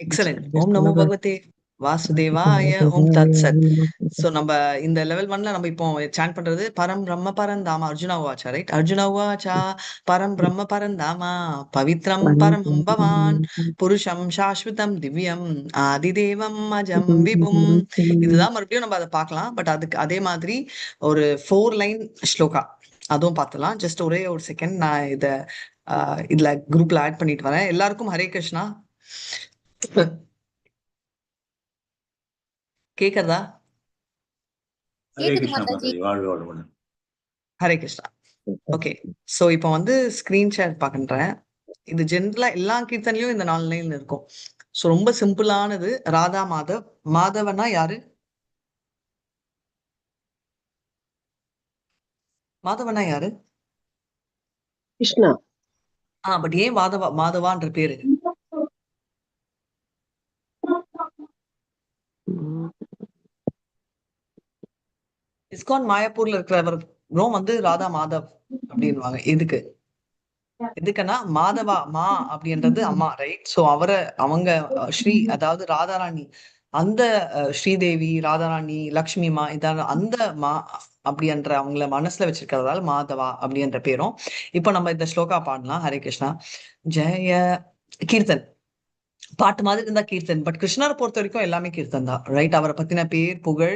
Excellent. ஓம் நமோ பகவதே வாசுதேவாய ஓம் தத் சத். சோ நம்ம இந்த லெவல் 1ல நம்ம இப்போ சாண்ட் பண்றது பரம் பிரம்ம பரந்தாம அர்ஜுனா வாச்சா, ரைட்? அர்ஜுனா வாச்சா பரம் பிரம்ம பரந்தாமா பவித்ரம் பரமம் பவான் புருஷம் சாஸ்வதம் திவ்யம் ஆதிதேவம் அஜம் விபும். இதுதான் மறுபடியும் நம்ம அதை பார்க்கலாம். பட் அதுக்கு அதே மாதிரி ஒரு 4 லைன் ஸ்லோகா அதுவும் பார்த்துலாம். ஜஸ்ட் ஒரே ஒரு செகண்ட் நான் இதுல குரூப்ல ஆட் பண்ணிட்டு வரேன். எல்லாருக்கும் ஹரே கிருஷ்ணா. கேக்குறதா? ஹரே கிருஷ்ணா மாதாஜி, வாழ்க வளமுடன். ஹரே கிருஷ்ணா. ஓகே, சோ இப்போ ஸ்கிரீன் ஷேர் பண்றேன். இது ஜென்ரலா எல்லா கீர்த்தனையும் இந்த 4 லைன்ல இருக்கும். சோ ரொம்ப சிம்பிளானது. ராதா மாதவ். மாதவனா யாரு? மாதவனா யாரு? கிருஷ்ணா. பட் ஏன் மாதவான்ற பேரு? இஸ்கான் மாயாப்பூர்ல இருக்கிறவர் ராதா மாதவ் அப்படின்வாங்க. எதுக்குன்னா மாதவா அப்படின்றது அம்மா, ரைட்? சோ அவங்க ஸ்ரீ, அதாவது ராதாராணி, அந்த ஸ்ரீதேவி ராதாராணி லக்ஷ்மி மா இதான அந்த மா அப்படின்ற அவங்கள மனசுல வச்சிருக்கிறதால மாதவா அப்படின்ற பேரும். இப்போ நம்ம இந்த ஸ்லோகா பாடலாம். ஹரே கிருஷ்ணா. ஜெய கீர்த்தன் பாட்டு மாதிரி இருந்தா கீர்த்தன். பட் கிருஷ்ணரை பொறுத்த வரைக்கும் எல்லாமே கீர்த்தன் தான், ரைட்? அவரை பத்தின பேர் புகழ்,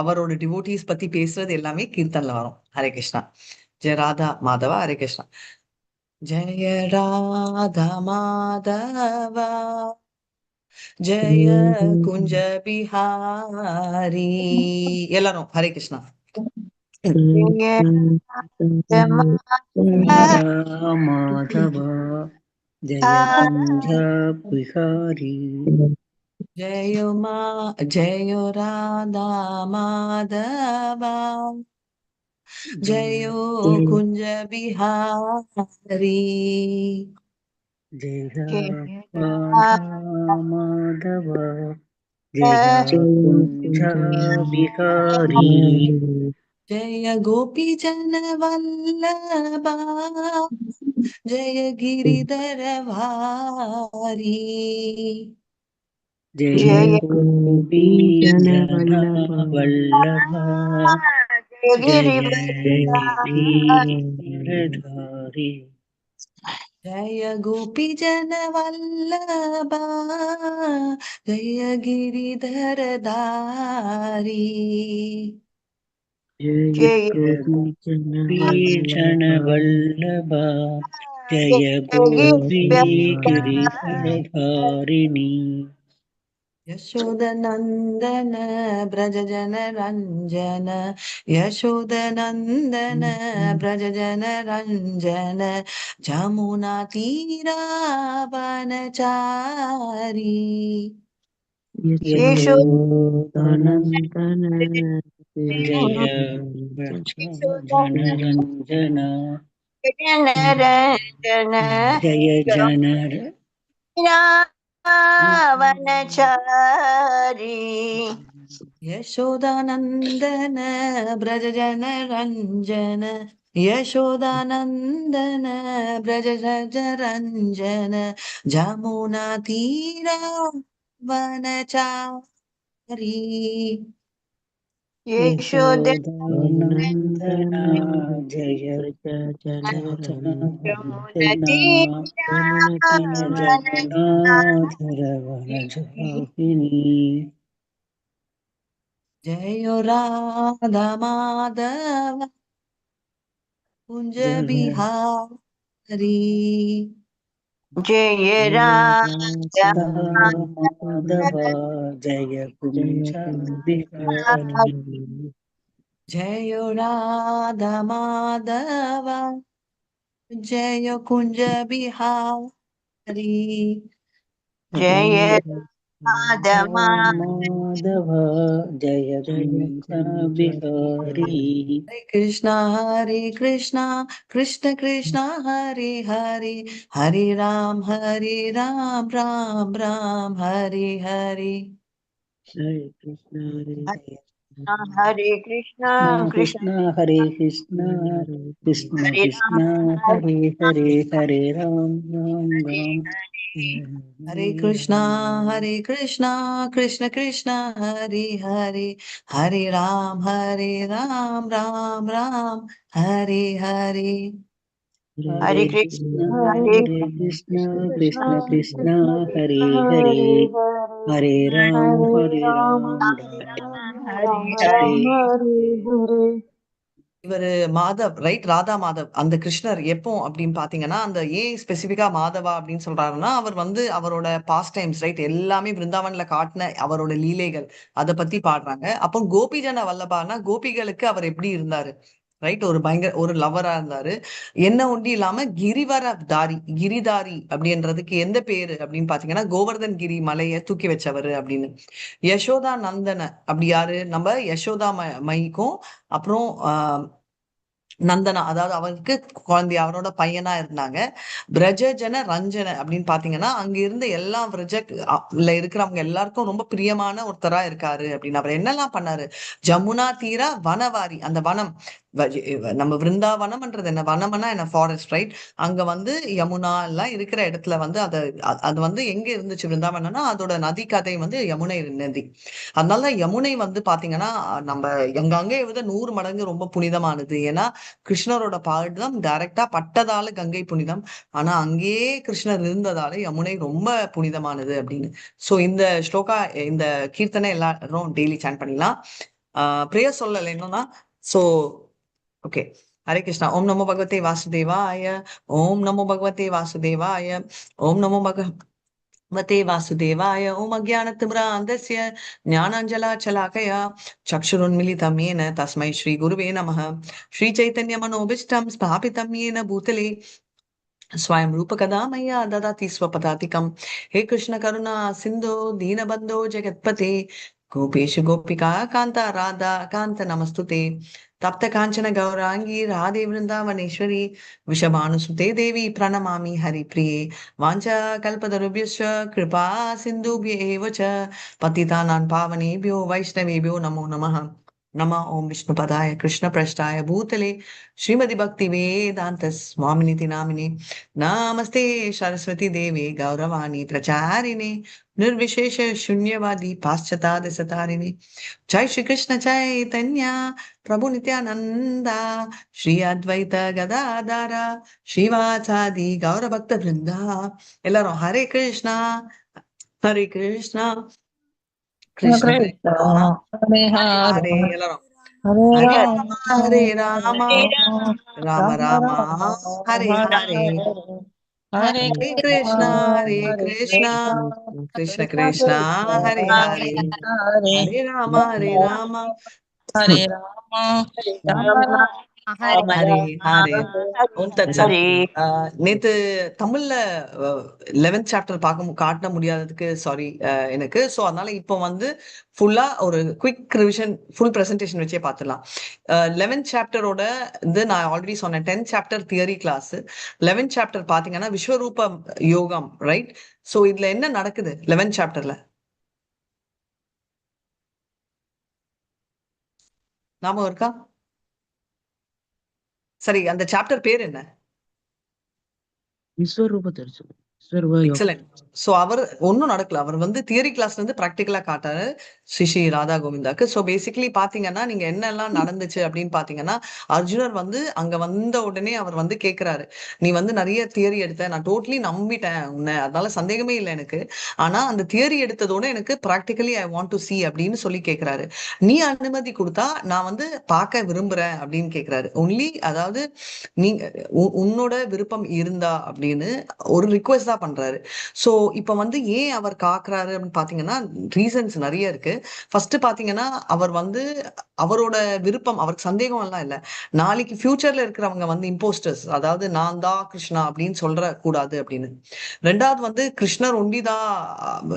அவரோட டிவோட்டிஸ் பத்தி பேசுறது எல்லாமே கீர்த்தன்ல வரும். ஹரே கிருஷ்ணா. ஜெய ராதா மாதவா. ஹரே கிருஷ்ணா. ஜெய ராதா மாதவா ஜெய குஞ்ச பிஹாரி. எல்லாரும் ஹரே கிருஷ்ணா. மாதவா ஜெய குஞ்ச பிஹாரி. ஜெயோ ராதா மாதவா ஜெயோ குஞ்ச பிஹாரி. ஜெய மாதவா ஜெய குஞ்ச பிஹாரி. ஜெய கோபி ஜன வல்லபா ஜெய கிரிதர வாரி. ஜெய கோபி ஜன வல்லபா ஜெய கிரிதரதாரி. ஜய கோபி ஜன வல்லபா ஜய கிரிதரதாரி. ஜெய கோபி ஜன வல்லபா ஜய கோபி கிரிதரதாரிணி. யசோதநந்தன பிரஜ ஜன ரஞ்சன யசோதநந்தன பிரஜ ஜன ரஞ்சன ஜமுனா தீராவனச்சாரி. யசோதநந்தன ஜய ஜனரஞ்சன ஜய ஜனர் வனச்சாரி. யசோதானந்தன பிரஜ ஜன ரஞ்சன யசோதானந்தன பிரஜ ரஞ்சன ஜமுனா தீரா வனச்சாரி. யசோதானந்தன ஜய ஜமுனாதர வனஜாகினி. ஜெயோ ராதா மாதவ குஞ்ச பிஹாரி. ஜெய ராதா மாதவா ஜய குஞ்ச பிஹாரி. ஜெயோ ராதா மாதவ ஜெய குஞ்ச பிஹாரி. ஜெய ராதா மாதவ ஜய குஞ்ச Bihari. Hare Krishna Krishna Krishna Hare Hare Hare Ram Ram Ram Hare Hare. Hare Krishna Hare Krishna Krishna Hare Krishna Krishna Krishna Hare Hare Hare Ram Ram Ram Hare Krishna, Krishna Krishna, Hare Hare, Hare Ram, Ram Ram, Hare Hare. Hare Hare Krishna, Krishna, Hare Hare Krishna, Krishna, Krishna Krishna, Krishna Hare Krishna, Hare, Hare Hare, Hare Ram, Hare Hare Rama, Ram, Ram Rama Hare Rama, Hare Hare. இவரு Madhav right, Radha Madhav அந்த கிருஷ்ணர் எப்போ அப்படின்னு பாத்தீங்கன்னா, அந்த ஏன் ஸ்பெசிபிக்கா மாதவா அப்படின்னு சொல்றாருன்னா, அவர் வந்து அவரோட பாஸ்ட் டைம்ஸ் ரைட் எல்லாமே பிருந்தாவன்ல காட்டின அவரோட லீலைகள் அதை பத்தி பாடுறாங்க. அப்போ கோபிஜன வல்லபானா கோபிகளுக்கு அவர் எப்படி இருந்தாரு ரைட், ஒரு பயங்கர ஒரு லவ்வரா இருந்தாரு. என்ன ஒண்டி இல்லாம கிரிதாரி அப்படின்றதுக்கு எந்த பேரு அப்படின்னு பாத்தீங்கன்னா, கோவர்தன் கிரி மலையை தூக்கி வச்சவரு அப்படின்னு. யசோதா நந்தன அப்படி யாரு, நம்ம யசோதா மைக்கும் அப்புறம் நந்தனா அதாவது அவருக்கு குழந்தை அவரோட பையனா இருந்தாங்க. பிரஜஜன ரஞ்சன அப்படின்னு பாத்தீங்கன்னா, அங்க இருந்த எல்லா இருக்கிறவங்க எல்லாருக்கும் ரொம்ப பிரியமான ஒருத்தரா இருக்காரு அப்படின்னு. அவர் என்னெல்லாம் பண்ணாரு, ஜமுனா தீரா வனவாரி, அந்த வனம் நம்ம விருந்தாவனம்ன்றது என்ன, வனம்னா என்ன, ஃபாரஸ்ட் ரைட். அங்க வந்து யமுனா எல்லாம் இருக்கிற இடத்துல வந்து அது வந்து எங்க இருந்துச்சு விருந்தாவனம்னா, அதோட நதி கதை வந்து யமுனை நதி. அதனால யமுனை வந்து பாத்தீங்கன்னா நம்ம எங்கங்கே விட 100 மடங்கு ரொம்ப புனிதமானது. ஏன்னா கிருஷ்ணரோட பாதம் டைரக்டா பட்டதால கங்கை புனிதம், ஆனா அங்கேயே கிருஷ்ணர் இருந்ததால யமுனை ரொம்ப புனிதமானது அப்படின்னு. சோ இந்த ஸ்லோகா, இந்த கீர்த்தனை எல்லாரும் டெய்லி சாண்ட் பண்ணிடலாம். பிரேயர் சொல்லல என்னன்னா, சோ ஓகே. ஹரே கிருஷ்ணா. ஓம் நமோ பகவதே வாசுதேவாய, ஓம் நமோ பகவதே வாசுதேவாய, ஓம் நமோ भगवते वासुदेवाय। ओम अज्ञानतिमिरान्धस्य ज्ञानाञ्जलाशलाकया चक्षुरुन्मिलितं येन तस्मै श्रीगुरुवे नमः। श्रीचैतन्यमनोभीष्टं स्थापितं येन भूतले स्वयं रूपकदा मया ददाति स्वपदातिकं। हे कृष्ण करुणा सिन्धो दीनबन्धो जगत्पते, गोपेश गोपिका कान्ता राधा कान्त नमस्तुते। तप्त काञ्चन गौरांगी राधे वृन्दावनेश्वरी, वृषभानुसुते देवी प्रणमामि हरिप्रिये। वाञ्छा कल्पतरुभ्यश्च कृपा सिन्धुभ्य एव च, पतितानां पावनेभ्यो वैष्णवेभ्यो नमो नमः। नमः ओम विष्णुपदाय कृष्णप्रेष्ठाय भूतले श्रीमति भक्ति वेदांत स्वामिनिति नामिने, नमस्ते सरस्वती देवे गौरवाणी प्रचारिणे, निर्विशेष शून्यवादी पाश्चात्य सतारिणे। जय श्री कृष्ण चैतन्य प्रभु नित्यानंदा, श्री अद्वैत गदाधर श्रीवासादि गौर भक्त वृंदा। எல்லாரும் ஹரே கிருஷ்ணா ஹரே கிருஷ்ணா கிருஷ்ண கிருஷ்ணா Hare ஹரே Hare, ஹரே. எல்லாரும் Hare Hare Rama, Rama Hare Rama Rama Rama Rama Rama, Hare Hare Hare. Hare, Hare Hare Krishna, Krishna Hare Hare Krishna Krishna, Krishna Krishna Krishna Krishna, Hare Hare Hare. Hare, Hare Rama Hare Rama Rama Hare Rama, Rama Rama, Rama, Rama Hare Hare. Rama, ஓம் Hare தத்சத். Hare. நேத்து தமிழ்ல 11th சாப்டர் காட்ட முடியாததுக்கு சாரி எனக்கு. ஸோ அதனால இப்போ வந்து ஃபுல்லா ஒரு குவிக் ரிவிஷன் ஃபுல் ப்ரெசன்டேஷன் வச்சே பார்த்துடலாம். 11th சாப்டரோட இது நான் ஆல்ரெடி சொன்னேன். 10th chapter theory class. 11th chapter பார்த்தீங்கன்னா விஸ்வரூப யோகம் ரைட். ஸோ இதுல என்ன நடக்குது 11th சாப்டர்ல ஞாபகம் இருக்கா? சரி, அந்த சாப்டர் பேர் என்ன? விஸ்வரூப தரிசனம், விஸ்வரூப யோகம். எக்ஸலென்ட். சோ அவர் ஒன்னும் நடக்கல. அவர் வந்து தியரி கிளாஸ்ல இருந்து பிராக்டிகலா காட்டாரு ஸ்ரீ ராதா கோவிந்தாக்கு. சோ பேசிக்கலி பாத்தீங்கன்னா நீங்க என்னெல்லாம் நடந்துச்சு அப்படின்னு பாத்தீங்கன்னா, அர்ஜுனர் வந்து அங்க வந்த உடனே அவர் வந்து கேக்குறாரு, நீ வந்து நிறைய தியரி எடுத்த, நான் டோட்டலி நம்பிட்டேன் உன்னை, அதனால சந்தேகமே இல்லை எனக்கு. ஆனா அந்த தியரி எடுத்ததோட எனக்கு practically I want to C அப்படின்னு சொல்லி கேக்குறாரு. நீ அனுமதி கொடுத்தா நான் வந்து பார்க்க விரும்புறேன் அப்படின்னு கேக்குறாரு. ஒன்லி அதாவது நீங்க உன்னோட விருப்பம் இருந்தா அப்படின்னு ஒரு ரிக்வெஸ்ட் தான் பண்றாரு. சோ இப்ப வந்து ஏன் அவர் காக்குறாரு அப்படின்னு பாத்தீங்கன்னா ரீசன்ஸ் நிறைய இருக்கு. ஃபர்ஸ்ட் பாத்தீங்கன்னா அவர் வந்து அவரோட விருப்பம், அவருக்கு சந்தேகம் எல்லாம் இல்ல, நாளைக்கு ஃபியூச்சர்ல இருக்கிறவங்க வந்து இம்போஸ்டர்ஸ், அதாவது நான் தான் கிருஷ்ணா அப்படின்னு சொல்ற கூடாது அப்படின்னு. ரெண்டாவது வந்து கிருஷ்ணர் ஒண்டிதான்,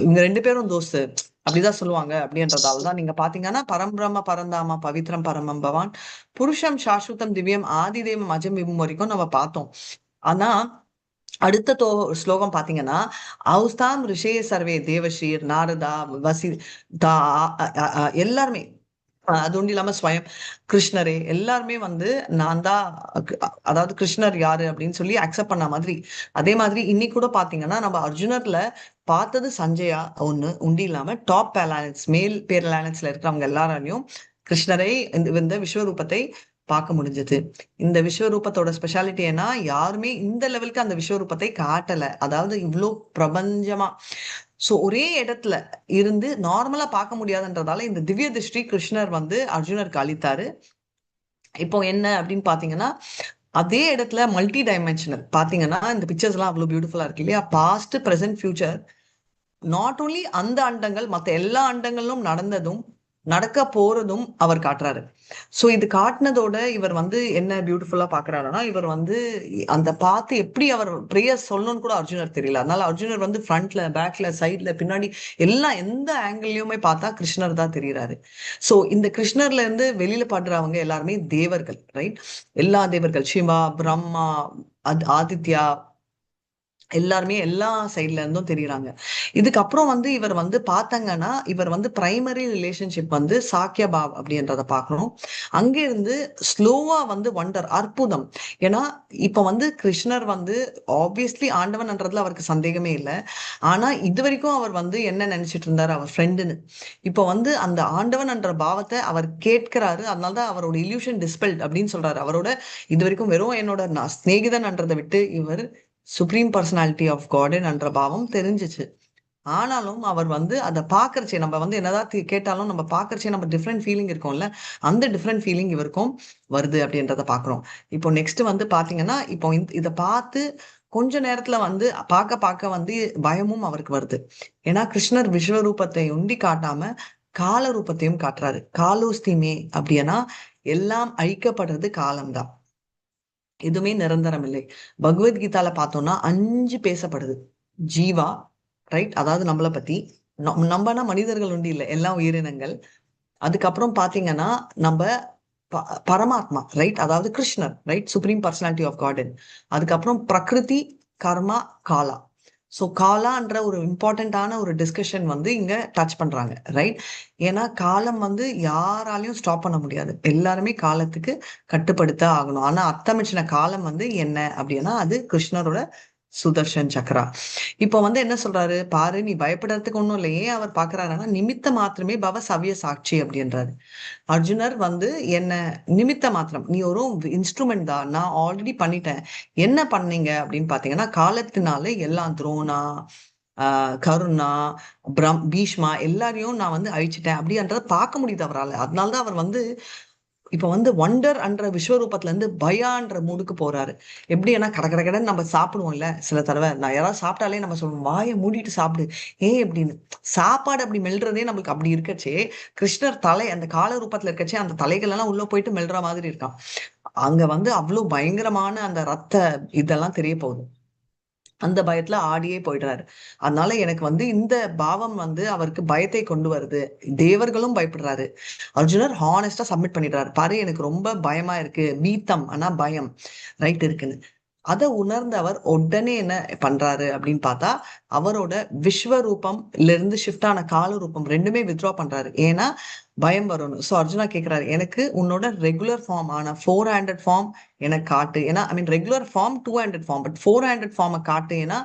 இவங்க 2 பேரும் தோஸ்து அப்படிதான் சொல்லுவாங்க அப்படின்றதால தான் நீங்க பாத்தீங்கன்னா பரம்பிரம்ம பரந்தாமா பவித்ரம் பரமம் பவான் புருஷம் சாஸ்வதம் திவ்யம் ஆதிதேவம் அஜம் விபம் வரைக்கும் நம்ம பார்த்தோம். ஆனா அடுத்த ஸ்லோகம் பாத்தீங்கன்னா, அவுஸ்தாம் ரிஷே சர்வே தேவஸ்ரீர் நாரதா வசி எல்லாருமே அது ஒன்றும் இல்லாம ஸ்வயம் கிருஷ்ணரே எல்லாருமே வந்து நான் தான் அதாவது கிருஷ்ணர் யாரு அப்படின்னு சொல்லி அக்செப்ட் பண்ண மாதிரி. அதே மாதிரி இன்னைக்கு கூட பாத்தீங்கன்னா நம்ம அர்ஜுனர்ல பார்த்தது சஞ்சயா ஒண்ணு உண்டி இல்லாம டாப் பேலன்ஸ் மேல் பேரலானன்ஸ்ல இருக்கிறவங்க எல்லாராலையும் கிருஷ்ணரை இந்த விஸ்வரூபத்தை பார்க்க முடிஞ்சது. இந்த விஸ்வரூபத்தோட ஸ்பெஷாலிட்டி ஏன்னா யாருமே இந்த லெவலுக்கு அந்த விஸ்வரூபத்தை காட்டல. அதாவது இவ்வளோ பிரபஞ்சமா சோ ஒரே இடத்துல இருந்து நார்மலா பார்க்க முடியாதுன்றதால இந்த திவ்ய திருஷ்டி கிருஷ்ணர் வந்து அர்ஜுனருக்கு அளித்தாரு. இப்போ என்ன அப்படின்னு பாத்தீங்கன்னா அதே இடத்துல மல்டி டைமென்ஷனல் பாத்தீங்கன்னா இந்த பிக்சர்ஸ் எல்லாம் அவ்வளவு பியூட்டிஃபுல்லா இருக்கு இல்லையா? Past, present, future, not only அந்த அண்டங்கள் மத்த எல்லா அண்டங்களும் நடந்ததும் நடக்க போறதும் அவர் காட்டுறாரு. சோ இது காட்டினதோட இவர் வந்து என்ன பியூட்டிஃபுல்லா பாக்குறாருன்னா இவர் வந்து அந்த பார்த்து எப்படி அவர் பிரேயர் சொல்லணும்னு கூட அர்ஜுனர் தெரியல. அதனால அர்ஜுனர் வந்து ஃப்ரண்ட்ல, பேக்ல, சைட்ல, பின்னாடி எல்லாம் எந்த ஆங்கிள்லயுமே பார்த்தா கிருஷ்ணர் தான் தெரியுறாரு. சோ இந்த கிருஷ்ணர்ல இருந்து வெளியில பாடுறவங்க எல்லாருமே தேவர்கள், ரைட்? எல்லா தேவர்கள், சிவா, பிரம்மா, ஆதித்யா எல்லாருமே எல்லா சைட்ல இருந்தும் தெரியுறாங்க. இதுக்கப்புறம் வந்து இவர் வந்து பார்த்தாங்கன்னா இவர் வந்து பிரைமரி ரிலேஷன்ஷிப் வந்து சாக்கியபாவ் அப்படின்றத பார்க்கணும். அங்க இருந்து ஸ்லோவா வந்து வண்டர் அற்புதம். ஏன்னா இப்ப வந்து கிருஷ்ணர் வந்து ஆப்வியஸ்லி ஆண்டவன்ன்றதுல அவருக்கு சந்தேகமே இல்லை. ஆனா இது வரைக்கும் அவர் வந்து என்ன நினைச்சிட்டு இருந்தாரு, அவர் ஃப்ரெண்டுன்னு. இப்ப வந்து அந்த ஆண்டவன் என்ற பாவத்தை அவர் கேட்கிறாரு. அதனாலதான் அவரோட இல்யூஷன் டிஸ்பெல்ட் அப்படின்னு சொல்றாரு. அவரோட இது வரைக்கும் வெறும் என்னோட சிநேகிதன்ன்றதை விட்டு இவர் சுப்ரீம் பர்சனாலிட்டி ஆஃப் காட் என்ற பாவம் தெரிஞ்சிச்சு. ஆனாலும் அவர் வந்து அதை பாக்குறச்சே நம்ம வந்து என்னதான் கேட்டாலும் நம்ம பாக்குறச்சே நம்ம டிஃப்ரெண்ட் ஃபீலிங் இருக்கும்ல, அந்த டிஃப்ரெண்ட் ஃபீலிங் இவருக்கும் வருது அப்படின்றத பாக்குறோம். இப்போ நெக்ஸ்ட் வந்து பாத்தீங்கன்னா இப்போ இதை பார்த்து கொஞ்ச நேரத்துல வந்து பார்க்க வந்து பயமும் அவருக்கு வருது. ஏன்னா கிருஷ்ணர் விஸ்வரூபத்தை ஒண்டி காட்டாம கால ரூபத்தையும் காட்டுறாரு. காலோஸ்திமே அப்படின்னா எல்லாம் அழிக்கப்படுறது காலம்தான், எதுவுமே நிரந்தரம் இல்லை. பகவத்கீதால பார்த்தோம்னா 5 பேசப்படுது. ஜீவா, ரைட்? அதாவது நம்மளை பத்தி. நம்மனா மனிதர்கள் ஒண்டி இல்லை, எல்லா உயிரினங்கள். அதுக்கப்புறம் பாத்தீங்கன்னா நம்ம பரமாத்மா, ரைட்? அதாவது கிருஷ்ணர், right? Supreme personality of God. அதுக்கப்புறம் பிரகிருதி, கர்மா, காலா. ஸோ காலான்ற ஒரு இம்பார்ட்டண்ட்டான ஒரு டிஸ்கஷன் வந்து இங்க டச் பண்றாங்க, ரைட்? ஏன்னா காலம் வந்து யாராலையும் ஸ்டாப் பண்ண முடியாது. எல்லாருமே காலத்துக்கு கட்டுப்படுத்த ஆகணும். ஆனா அத்தமிச்சின காலம் வந்து என்ன அப்படின்னா அது கிருஷ்ணரோட சுதர்ஷன் சக்ரா. இப்ப வந்து என்ன சொல்றாரு பாரு, நீ பயப்படுறதுக்கு ஒண்ணும் இல்லை. ஏன் அவர் பாக்குறாருன்னா நிமித்த மாத்திரமே பவ சவ்ய சாட்சி அப்படின்றாரு. அர்ஜுனர் வந்து என்ன நிமித்த மாத்திரம், நீ ஒரு இன்ஸ்ட்ருமெண்ட் தான், நான் ஆல்ரெடி பண்ணிட்டேன். என்ன பண்ணீங்க அப்படின்னு பாத்தீங்கன்னா காலத்தினால எல்லாம் துரோணா, கருணா, பீஷ்மா எல்லாரையும் நான் வந்து அழிச்சிட்டேன் அப்படின்றத பார்க்க முடியுது அவரால். அதனாலதான் அவர் வந்து இப்ப வந்து வண்டர் என்ற விஸ்வரூபத்துல இருந்து பயான்ற மூடுக்கு போறாரு. எப்படி ஏன்னா கடகடன்னு நம்ம சாப்பிடுவோம்ல, சில தடவை நான் யாராவது சாப்பிட்டாலே நம்ம சொல்லுவோம் வாயை மூடிட்டு சாப்பிடு ஏன் அப்படின்னு. சாப்பாடு அப்படி மெல்றதே நம்மளுக்கு அப்படி இருக்கச்சே கிருஷ்ணர் தலை அந்த கால ரூபத்துல இருக்கச்சே அந்த தலைகள் எல்லாம் உள்ள போயிட்டு மெல்ற மாதிரி இருக்கான். அங்க வந்து அவ்வளவு பயங்கரமான அந்த ரத்த இதெல்லாம் தெரிய போகுது. அந்த பயத்துல ஆடியே போயிடுறாரு. அதனால எனக்கு வந்து இந்த பாவம் வந்து அவருக்கு பயத்தை கொண்டு வருது. தேவர்களும் பயப்படுறாரு. அர்ஜுனர் ஹானஸ்டா சப்மிட் பண்ணிடுறாரு. பாரு எனக்கு ரொம்ப பயமா இருக்கு, பீத்தம் ஆனா பயம் ரைட் இருக்குன்னு. அதை உணர்ந்தவர் உடனே என்ன பண்றாரு அப்படின்னு பார்த்தா அவரோட விஸ்வரூபம்ல இருந்து ஷிஃப்ட் ஆன கால ரூபம் ரெண்டுமே வித்ட்ரா பண்றாரு. ஏன்னா பயம் வரும்னு. சோ அர்ஜுனா கேட்கிறாரு, எனக்கு உன்னோட ரெகுலர் ஃபார்ம் ஆன 4 ஹேண்டட் ஃபார்ம் எனக்கு காட்டு. ஏன்னா I mean regular form 2 handed form, but 4 handed ஃபார்மை காட்டு. ஏன்னா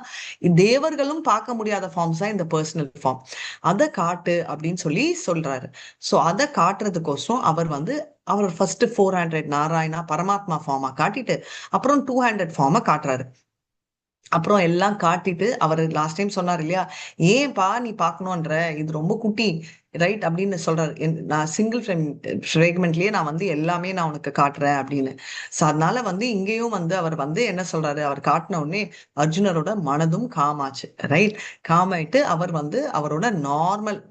தேவர்களும் பார்க்க முடியாத ஃபார்ம்ஸ் தான் இந்த பர்சனல் ஃபார்ம், அதை காட்டு அப்படின்னு சொல்லி சொல்றாரு. சோ அதை காட்டுறதுக்கோசரம் அவர் வந்து அவர் ஃபர்ஸ்ட் 400 நாராயணா பரமாத்மா ஃபார்மா காட்டிட்டு அப்புறம் 2 ஹேண்டட் ஃபார்மை காட்டுறாரு. அப்புறம் எல்லாம் காட்டிட்டு அவர் லாஸ்ட் டைம் சொன்னார் இல்லையா, ஏன்பா நீ பார்க்கணுன்ற, இது ரொம்ப குட்டி ரைட் அப்படின்னு சொல்றாரு. நான் சிங்கிள் ஃப்ரேக்மெண்ட்லயே நான் வந்து எல்லாமே நான் உனக்கு காட்டுறேன் அப்படின்னு. ஸோ அதனால வந்து இங்கேயும் வந்து அவர் வந்து என்ன சொல்றாரு, அவர் காட்டின உடனே அர்ஜுனரோட மனதும் காமாச்சு, ரைட்? காமாயிட்டு அவர் வந்து அவரோட நார்மல்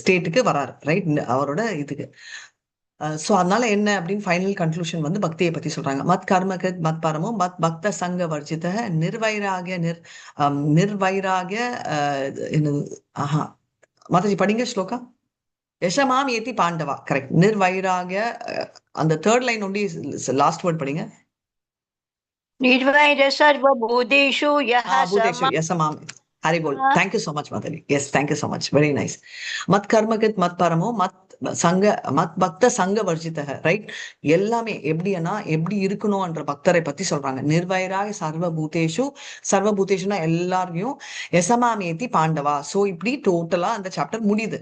ஸ்டேட்டுக்கு வராரு, ரைட்? அவரோட இதுக்கு. சோ அதனால என்ன அப்படின்னு ஃபைனல் கன்க்ளூஷன் வந்து பக்தியை பத்தி சொல்றாங்க. மத் கர்மகிருத் மத் பரமோ மத் பக்த சங்க வர்ஜித நிர்வைராகிய நிர்வைராகிய என்னது மாதாஜி படிங்க ஸ்லோகா. யசமாம் ஏத்தி பாண்டவா, கரெக்ட். நிர்வைராகிய அந்த தேர்ட் லைன் ஒண்டி லாஸ்ட் வேர்ட் படிங்க. निर्वैर सर्वभूतेषु यः பூதேஷு யசமாம். ஹரிபோல். Thank you so much Madhavi. Yes, thank you so much. Very nice. மத் கர்மகித் மத் பரமோ மத் சங்க மத் பக்த சங்க வர்ஜிதக, ரைட்? எல்லாமே எப்படின்னா எப்படி இருக்கணும்ன்ற பக்தரை பத்தி சொல்றாங்க. நிர்வைராக சர்வபூதேஷு, சர்வபூதேஷுனா எல்லாரையும், எசமாமேதி பாண்டவா. சோ இப்படி டோட்டலா அந்த சாப்டர் முடியுது.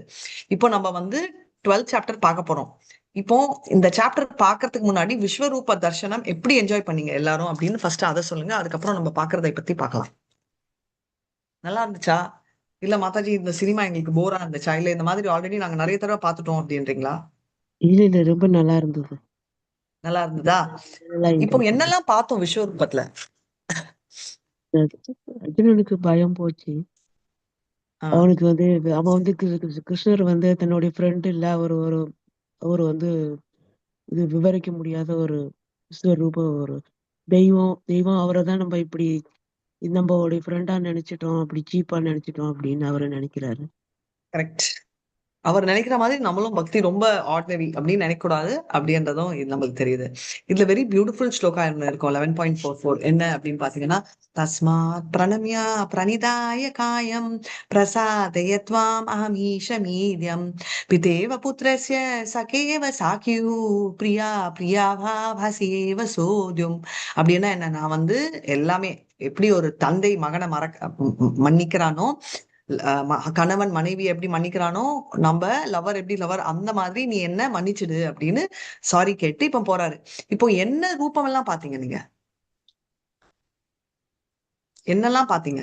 இப்போ நம்ம வந்து 12th சாப்டர் பார்க்க போறோம். இப்போ இந்த சாப்டர் பாக்குறதுக்கு முன்னாடி விஸ்வரூப தர்சனம் எப்படி என்ஜாய் பண்ணீங்க எல்லாரும் அப்படின்னு ஃபர்ஸ்ட் அதை சொல்லுங்க. அதுக்கப்புறம் நம்ம பாக்குறதை பத்தி பார்க்கலாம். நல்லா இருந்துச்சா? இல்ல மாதாஜி இந்த சினிமா எங்களுக்கு போரா இருந்துச்சா? இல்ல இந்த மாதிரி ஆல்ரெடி நாங்க நிறைய தடவை பார்த்துட்டோம் அப்படின்றீங்களா? இல்ல ரொம்ப நல்லா இருந்தது. நல்லா இருந்ததா? நல்லா இப்போ என்ஜாய் பண்ணேன். என்னெல்லாம் பார்த்தோம் விஸ்வரூபத்துல? அர்ஜுனனுக்கு பயம் போச்சு. ஆ, அவனுக்கு வந்து அவன் வந்து கிருஷ்ணர் வந்து தன்னுடைய ஃப்ரெண்ட் இல்ல, ஒரு ஒரு அவர் வந்து இது விவரிக்க முடியாத ஒரு விஸ்வரூப ஒரு தெய்வம் அவரை தான் நம்ம இப்படி நம்மளுடைய ஃப்ரெண்டா நினைச்சிட்டோம், அப்படி சீப்பா நினைச்சிட்டோம் அப்படின்னு அவரை நினைக்கிறாரு. கரெக்ட். அவர் நினைக்கிற மாதிரி நம்மளும் பக்தி ரொம்ப ஆர்டினரி அப்படின்னு நினைக்க கூடாது அப்படின்றதும் இது நமக்கு தெரியுது. இதுல வெரி பியூட்டிஃபுல் ஸ்லோகா இருக்கும் 11.44. என்ன அப்படின்னு பாத்தீங்கன்னா, தஸ்மாத் பிரணம்யா பிரணிதாய காயம் பிரசாதயத்வாம் அஹமீஷ மீத்யம் பிதேவ புத்திரஸ்ய சகேவ சாக்கியூ பிரியா பிரியாவா பாசியேவ சோத்யும். அப்படின்னா என்ன, நான் வந்து எல்லாமே எப்படி ஒரு தந்தை மகனை மன்னிக்கிறானோ, கணவன் மனைவி எப்படி மன்னிக்கிறானோ, நம்ம லவர் எப்படி லவர், அந்த மாதிரி நீ என்ன மன்னிச்சிடு அப்படின்னு சாரி கேட்டு இப்ப போறாரு. இப்போ என்ன ரூபம் எல்லாம் பாத்தீங்க நீங்க? என்னெல்லாம் பாத்தீங்க?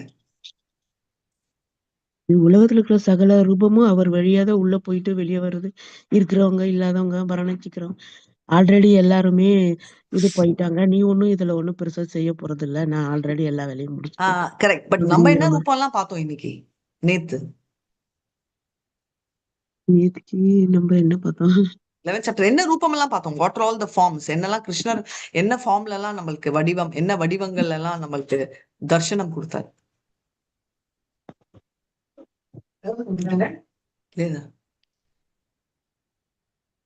உலகத்துல இருக்கிற சகல ரூபமும் அவர் வழியாத உள்ள போயிட்டு வெளியே வருது. இருக்கிறவங்க இல்லாதவங்க மரணிச்சுக்கிறோம். ஆல்ரெடி எல்லாருமே இது போயிட்டாங்க. நீ ஒண்ணும் இதுல ஒண்ணும் பெருசா செய்ய போறது இல்ல. நான் ஆல்ரெடி எல்லா வேலையும் முடிச்சிட்டேன் கரெக்ட். பட் நம்ம என்ன ரூபம் எல்லாம் பார்த்தோம் இன்னைக்கு நேத்து நேத்துக்கு நம்ம என்ன பார்த்தோம்? 11th chapter என்ன ரூபம் எல்லாம் பார்த்தோம்? What are all the forms? என்னெல்லாம் கிருஷ்ணர் என்ன ஃபார்ம்ல எல்லாம் நம்மளுக்கு வடிவம், என்ன வடிவங்கள் எல்லாம் நம்மளுக்கு தர்சனம் கொடுத்தாரு? இல்லையா?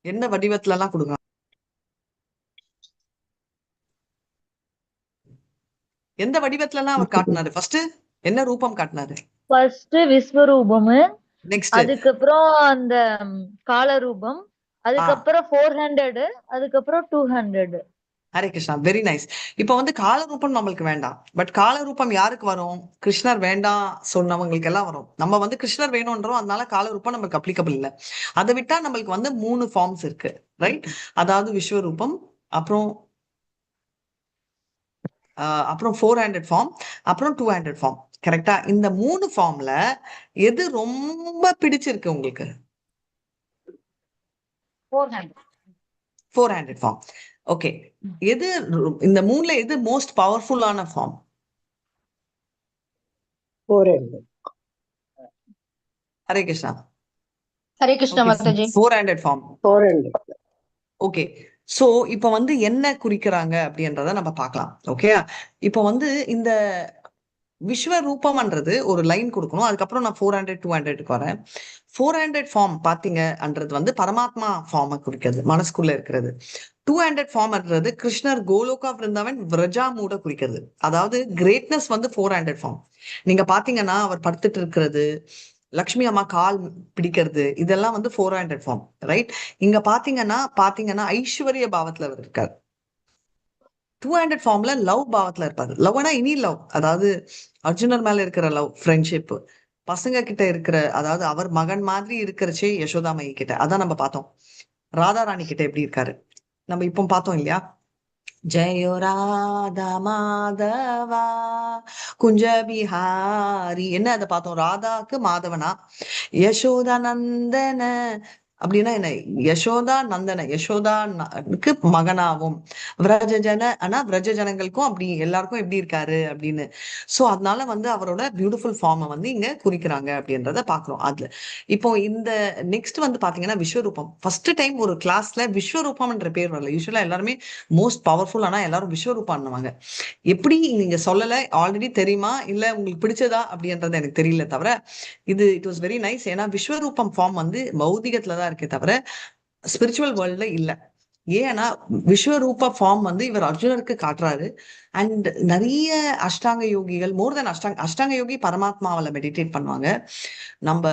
என்ன வடிவத்துல எல்லாம் கொடுங்க? எந்த வடிவத்துல எல்லாம் அவர் காட்டினாரு? ஃபர்ஸ்ட் என்ன ரூபம் காட்டினாரு? ஃபர்ஸ்ட் விஸ்வரூபம், நெக்ஸ்ட் அதுக்கப்புறம் அந்த காலரூபம், அதுக்கப்புறம் 400, அதுக்கப்புறம் 200. Hare Krishna, very nice. இப்ப வந்து காலரூபம் நம்மளுக்கு வேண்டாம். பட் காலரூபம் யாருக்கு வரும்? கிருஷ்ணர் வேண்டாம் சொன்னவங்களுக்கு எல்லாம் வரும். நம்ம வந்து கிருஷ்ணர் வேணும்ன்றோம், அதனால காலரூபம் நமக்கு அப்ளிகபிள் இல்லை. அதை விட்டா நம்மளுக்கு வந்து 3 ஃபார்ம்ஸ் இருக்கு, ரைட்? அதாவது விஸ்வரூபம், அப்புறம் அப்புறம் 400 ஃபார்ம், அப்புறம் 200 ஃபார்ம். கரெக்டா? இந்த 3 ஃபார்ம்ல எது ரொம்ப பிடிச்சிருக்கு உங்களுக்கு? 400 ஃபார்ம். ஓகே. எது இந்த 3ல எது மோஸ்ட் பவர்ஃபுல்லான ஃபார்ம்? 400. ஹரே கிருஷ்ணா. ஹரே கிருஷ்ண மாதாஜி. 400 ஃபார்ம். 400. ஓகே. சோ இப்ப வந்து என்ன குறிக்கிறாங்க அப்படின்றத நம்ம பார்க்கலாம். ஓகே. இப்ப வந்து இந்த விஸ்வரூபம்ன்றது ஒரு லைன் கொடுக்கணும். அதுக்கப்புறம் நான் 400 200க்கு வரேன். 400 ஃபார்ம் பாத்தீங்கன்றது வந்து பரமாத்மா ஃபார்மை குறிக்கிறது, மனசுக்குள்ள இருக்கிறது. 200 ஃபார்ம்ன்றது கிருஷ்ணர் கோலோகா விருந்தாவன் விரஜா மூட குறிக்கிறது. அதாவது கிரேட்னஸ் வந்து 400 ஃபார்ம். நீங்க பாத்தீங்கன்னா அவர் படுத்துட்டு இருக்கிறது, லக்ஷ்மி அம்மா கால் பிடிக்கிறது, இதெல்லாம் வந்து 400 ஃபார்ம், ரைட்? இங்க பாத்தீங்கன்னா ஐஸ்வர்ய பாவத்துல அவர் இருக்காரு. 200 ஃபார்ம்ல லவ் பாவத்துல இருப்பாரு. லவ்னா இனி லவ், அதாவது அர்ஜுனர் மேல இருக்கிற லவ், ஃப்ரெண்ட்ஷிப், பசங்க கிட்ட இருக்கிற, அதாவது அவர் மகன் மாதிரி இருக்கிறச்சே யசோதாமயி கிட்ட, அதான் நம்ம பார்த்தோம். ராதாராணி கிட்ட எப்படி இருக்காரு நம்ம இப்போ பார்த்தோம் இல்லையா? ஜெயோ ராதா மாதவா குஞ்ச பிஹாரி, என்ன அதை பார்த்தோம்? ராதாக்கு மாதவனா, யசோதா நந்தன அப்படின்னா என்ன? யசோதா நந்தன, யசோதாக்கு மகனாவும், விரஜ ஜனங்களுக்கும் அப்படி எல்லாருக்கும் எப்படி இருக்காரு அப்படின்னு. சோ அதனால வந்து அவரோட பியூட்டிஃபுல் ஃபார்மை வந்து இங்க குறிக்கிறாங்க அப்படின்றத பாக்குறோம். அதுல இப்போ இந்த நெக்ஸ்ட் வந்து பாத்தீங்கன்னா விஸ்வரூபம். ஃபர்ஸ்ட் டைம் ஒரு கிளாஸ்ல விஸ்வரூபம்ன்ற பேர் வரல. யூஸ்வலா எல்லாருமே மோஸ்ட் பவர்ஃபுல், ஆனா எல்லாரும் விஸ்வரூபான்னுவாங்க. எப்படி நீங்க சொல்லல, ஆல்ரெடி தெரியுமா இல்ல உங்களுக்கு பிடிச்சதா அப்படின்றது எனக்கு தெரியல. தவிர இது இட் வாஸ் வெரி நைஸ். ஏன்னா விஸ்வரூபம் ஃபார்ம் வந்து பௌதிகத்துல தான் இருக்கே தவிர ஸ்பிரிச்சுவல் வேர்ல்ட்ல இல்ல. ஏன்னா விஸ்வரூப ஃபார்ம் வந்து இவர் அர்ஜுனருக்கு காட்டுறாரு. அண்ட் நிறைய அஷ்டாங்க யோகிகள், மோர் தென் அஷ்டாங்க யோகி பரமாத்மாவில மெடிடேட் பண்ணுவாங்க. நம்ம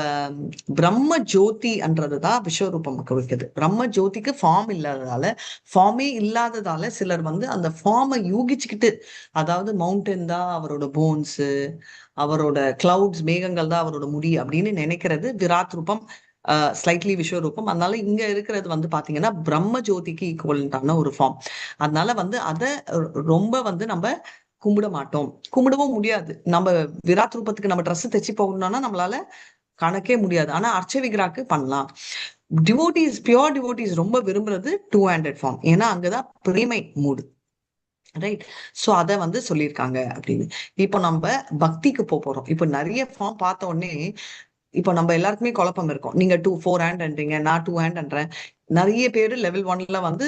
பிரம்ம ஜோதின்றதுதான் விஸ்வரூபம் குறிக்குது. பிரம்ம ஜோதிக்கு ஃபார்ம் இல்லாததால, ஃபார்மே இல்லாததால சிலர் வந்து அந்த ஃபார்மை யூகிச்சுக்கிட்டு, அதாவது மவுண்டன் தான் அவரோட போன்ஸ், அவரோட கிளவுட்ஸ் மேகங்கள் தான் அவரோட முடி அப்படின்னு நினைக்கிறது விராட் ரூபம், ஸ்லைட்லி விஸ்வரூபம். அதனால இங்க இருக்கிறது வந்து பாத்தீங்கன்னா பிரம்ம ஜோதிக்கு ஈக்குவலண்டான ஒரு ஃபார்ம். அதனால வந்து அதை ரொம்ப வந்து நம்ம கும்பிட மாட்டோம், கும்பிடவும் முடியாது. நம்ம விராட் ரூபத்துக்கு நம்ம ட்ரெஸ் தைச்சு போகணும்னா நம்மளால கணக்கே முடியாது. ஆனா அர்ச்ச விக்ராக்கு பண்ணலாம். டிவோட்டிஸ், பியோர் டிவோட்டிஸ் ரொம்ப விரும்புறது 2-handed ஃபார்ம். ஏன்னா அங்கதான் பிரேமை மூடு, ரைட்? சோ அத வந்து சொல்லியிருக்காங்க அப்படின்னு. இப்போ நம்ம பக்திக்கு போறோம். இப்போ நிறைய ஃபார்ம் பார்த்த உடனே இப்போ நம்ம எல்லாருக்குமே குழப்பம் இருக்கும். நீங்க 4 ஹேண்ட்ன்றீங்க, நான் 2 ஹேண்ட்ன்றேன். நிறைய பேர் லெவல் 1ல வந்து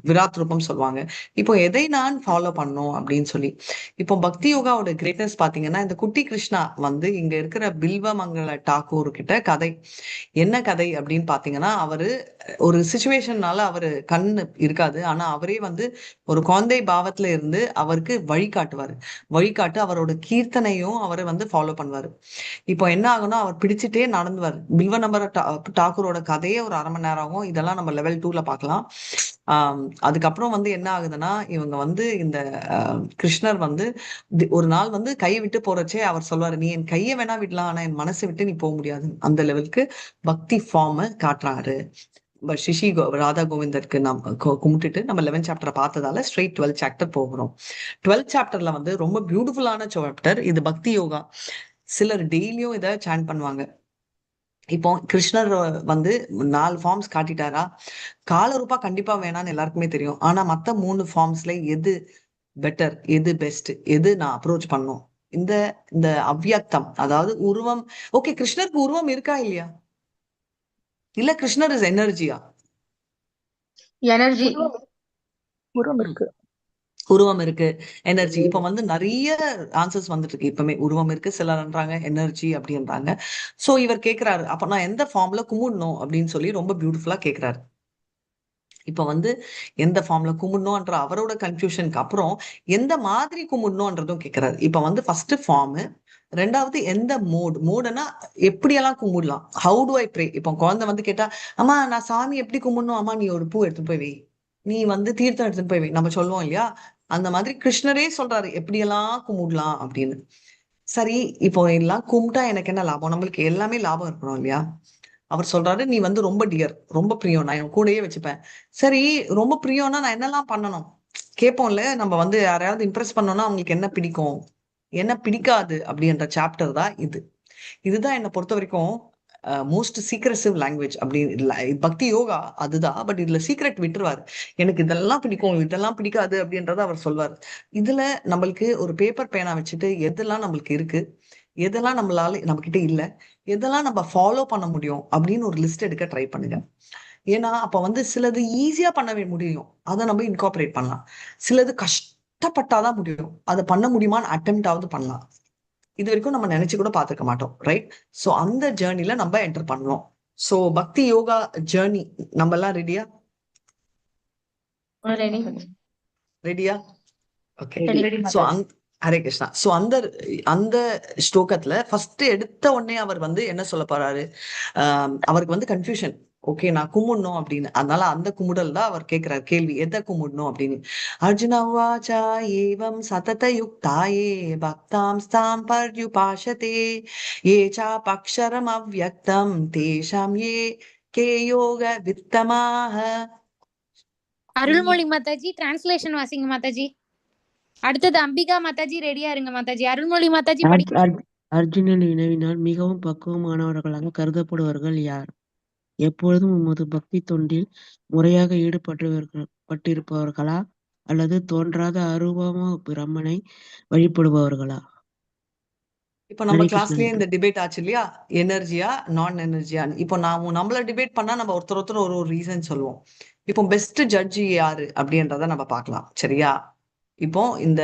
விராட் ரூபம் சொல்லுவாங்க. இப்போ எதை நான் ஃபாலோ பண்ணும் அப்படின்னு சொல்லி, இப்போ பக்தி யோகாவோட கிரேட்னஸ் பாத்தீங்கன்னா, இந்த குட்டி கிருஷ்ணா வந்து இங்க இருக்கிற பில்வமங்கல டாக்கூர் கிட்ட கதை, என்ன கதை அப்படின்னு பாத்தீங்கன்னா, அவரு ஒரு சுச்சுவேஷன்னால அவரு கண்ணு இருக்காது. ஆனா அவரே வந்து ஒரு குழந்தை பாவத்துல இருந்து அவருக்கு வழிகாட்டு அவரோட கீர்த்தனையும் அவரை வந்து ஃபாலோ பண்ணுவாரு. இப்போ என்ன ஆகும்னா, அவர் பிடிச்சிட்டே நடந்துவார். பில்வ நம்பர் டாக்கூரோட கதையே ஒரு 1/2 மணி நேரம் ஆகும். இதெல்லாம் நம்ம லெவல் 2ல பார்க்கலாம். அதுக்கப்புறம் வந்து என்ன ஆகுதுன்னா, இவங்க வந்து இந்த கிருஷ்ணர் வந்து ஒரு நாள் வந்து கை விட்டு போறச்சே அவர் சொல்வாரு, நீ என் கையை வேணா விடலாம், ஆனா என் மனசை விட்டு நீ போக முடியாது. அந்த லெவலுக்கு பக்தி ஃபார்ம் காட்டுறாரு. ஸ்ரீ ராதா கோவிந்தருக்கு நம்ம கும்பிட்டுட்டு நம்ம 11th சாப்டரை பார்த்ததால ஸ்ட்ரெயிட் 12th சாப்டர் போகிறோம். 12th சாப்டர்ல வந்து ரொம்ப பியூட்டிஃபுல்லான சாப்டர் இது, பக்தி யோகா. சிலர் டெய்லியும் இதை சாண்ட் பண்ணுவாங்க. இப்போ கிருஷ்ணர் வந்து 4 ஃபார்ம்ஸ் காட்டிட்டாரா, காலரூபா கண்டிப்பா வேணாம்னு எல்லாருக்குமே தெரியும். ஆனா மத்த 3 ஃபார்ம்ஸ்ல எது பெட்டர், எது பெஸ்ட், எது நான் அப்ரோச் பண்ணும்? இந்த இந்த அவ்வியக்தம், அதாவது உருவம். ஓகே, கிருஷ்ணருக்கு உருவம் இருக்கா இல்லையா? இல்ல கிருஷ்ணர் இஸ் எனர்ஜியா? எனர்ஜி. உருவம் இருக்கு, எனர்ஜி. இப்ப வந்து நிறைய ஆன்சர்ஸ் வந்துட்டு இருக்கு. இப்பவுமே உருவம் இருக்கு, சிலர்ன்றாங்க எனர்ஜி அப்படின்றாங்க. சோ இவர் கேக்குறாரு, அப்ப நான் எந்த ஃபார்ம்ல கும்பிடணும் அப்படின்னு சொல்லி ரொம்ப பியூட்டிஃபுல்லா கேக்குறாரு. இப்ப வந்து எந்த ஃபார்ம்ல கும்பிடணும்ன்ற அவரோட கன்ஃபியூஷனுக்கு அப்புறம் எந்த மாதிரி கும்பிடணும்ன்றதும் கேக்குறாரு. இப்ப வந்து ஃபர்ஸ்ட் ஃபார்ம், ரெண்டாவது எந்த மோடுனா எப்படியெல்லாம் கும்பிடலாம், ஹவு டு ஐ ப்ரே. இப்போ குழந்தை வந்து கேட்டா, அம்மா நான் சாமி எப்படி கும்பிடணும், அம்மா நீ ஒரு பூ எடுத்துட்டு போய் வை, நீ வந்து தீர்த்தம் எடுத்துட்டு போய் வை, நம்ம சொல்லுவோம் இல்லையா? அந்த மாதிரி கிருஷ்ணரே சொல்றாரு எப்படியெல்லாம் கும்பிடலாம் அப்படின்னு. சரி, இப்போ எல்லாம் கும்பிட்டா எனக்கு என்ன லாபம்? நம்மளுக்கு எல்லாமே லாபம் இருக்கணும் இல்லையா? அவர் சொல்றாரு, நீ வந்து ரொம்ப டியர், ரொம்ப பிரியம், நான் என் கூடயே வச்சுப்பேன். சரி, ரொம்ப பிரியம்னா நான் என்னெல்லாம் பண்ணணும் கேட்போம்ல. நம்ம வந்து யாரையாவது இம்ப்ரெஸ் பண்ணோம்னா அவங்களுக்கு என்ன பிடிக்கும், என்ன பிடிக்காது அப்படின்ற சாப்டர் தான் இது. இதுதான் என்னை பொறுத்த வரைக்கும் மோஸ்ட் சீக்ரெசிவ் லாங்குவேஜ். அப்படி பக்தி யோகா அதுதான். பட் இதுல சீக்ரெட் விட்டுருவாரு. எனக்கு இதெல்லாம் பிடிக்கும், இதெல்லாம் பிடிக்காது அப்படின்றத அவர் சொல்வார். இதுல நம்மளுக்கு ஒரு பேப்பர் பேனா வச்சுட்டு எதெல்லாம் நம்மளுக்கு இருக்கு, எதெல்லாம் நம்மளால நம்ம கிட்ட இல்ல, எதெல்லாம் நம்ம ஃபாலோ பண்ண முடியும் அப்படின்னு ஒரு லிஸ்ட் எடுக்க ட்ரை பண்ணுங்க. ஏன்னா அப்ப வந்து சிலது ஈஸியா பண்ணவே முடியும், அதை நம்ம இன்கார்பரேட் பண்ணலாம். சிலது கஷ்டப்பட்டாதான் முடியும், அதை பண்ண முடியுமான்னு அட்டெம்ப்ட் ஆவது பண்ணலாம். இது வரைக்கும் நம்ம நினைச்சு கூட பார்த்துக்க மாட்டோம், ரைட்? சோ அந்த ஜேர்னில நம்ம என்டர் பண்ணலாம். சோ பக்தி யோகா ஜேர்னி, நம்ம எல்லாம் ரெடியா? ரெடியா? Okay. So Hare Krishna. So அந்த அந்த ஸ்லோகத்துல ஃபர்ஸ்ட் எடுத்த உடனே அவர் வந்து என்ன சொல்ல போறாரு, அவருக்கு வந்து கன்ஃபியூஷன். ஓகே, நான் கும்பிடணும் அப்படின்னு. அதனால அந்த கும்பிடல் தான் அவர் கேட்கிறார் கேள்வி, எதை கும்பிடணும் அப்படின்னு. அர்ஜுன உவாச்சா ஏவம் சதத யுக்தாயே பக்தாம் ஸ்தாம் பர்யுபாஷதே ஏ சாபக்ஷரம் அவ்யக்தம் தேஷாம் ஏ கே யோக வித்தமாக. அருள்மொழி மாதாஜி டிரான்ஸ்லேஷன் வாசிங்க மாதாஜி. அடுத்தது அம்பிகா மாதாஜி ரெடியா இருங்க மாதாஜி. அருள்மொழி மாதாஜி அர்ஜுனன் வினவினால், மிகவும் பக்குவமானவர்களாக கருதப்படுவர்கள் யார்? எப்பொழுதும் உமது பக்தி தொண்டில் முறையாக ஈடுபட்டிருப்பவர்களா, அல்லது தோன்றாத அரூபம பிரம்மனை வழிபடுபவர்களா? இப்ப நம்ம ஹரே கிளாஸ்லயே கிருஷ்ணன். இந்த டிபேட் ஆச்சு இல்லையா, எனர்ஜியா நான் எனர்ஜியான்னு. இப்போ நம்மள டிபேட் பண்ணா நம்ம ஒருத்தர் ஒரு ரீசன் சொல்லுவோம். இப்போ பெஸ்ட் ஜட்ஜி யாரு அப்படின்றத நம்ம பார்க்கலாம், சரியா? இப்போ இந்த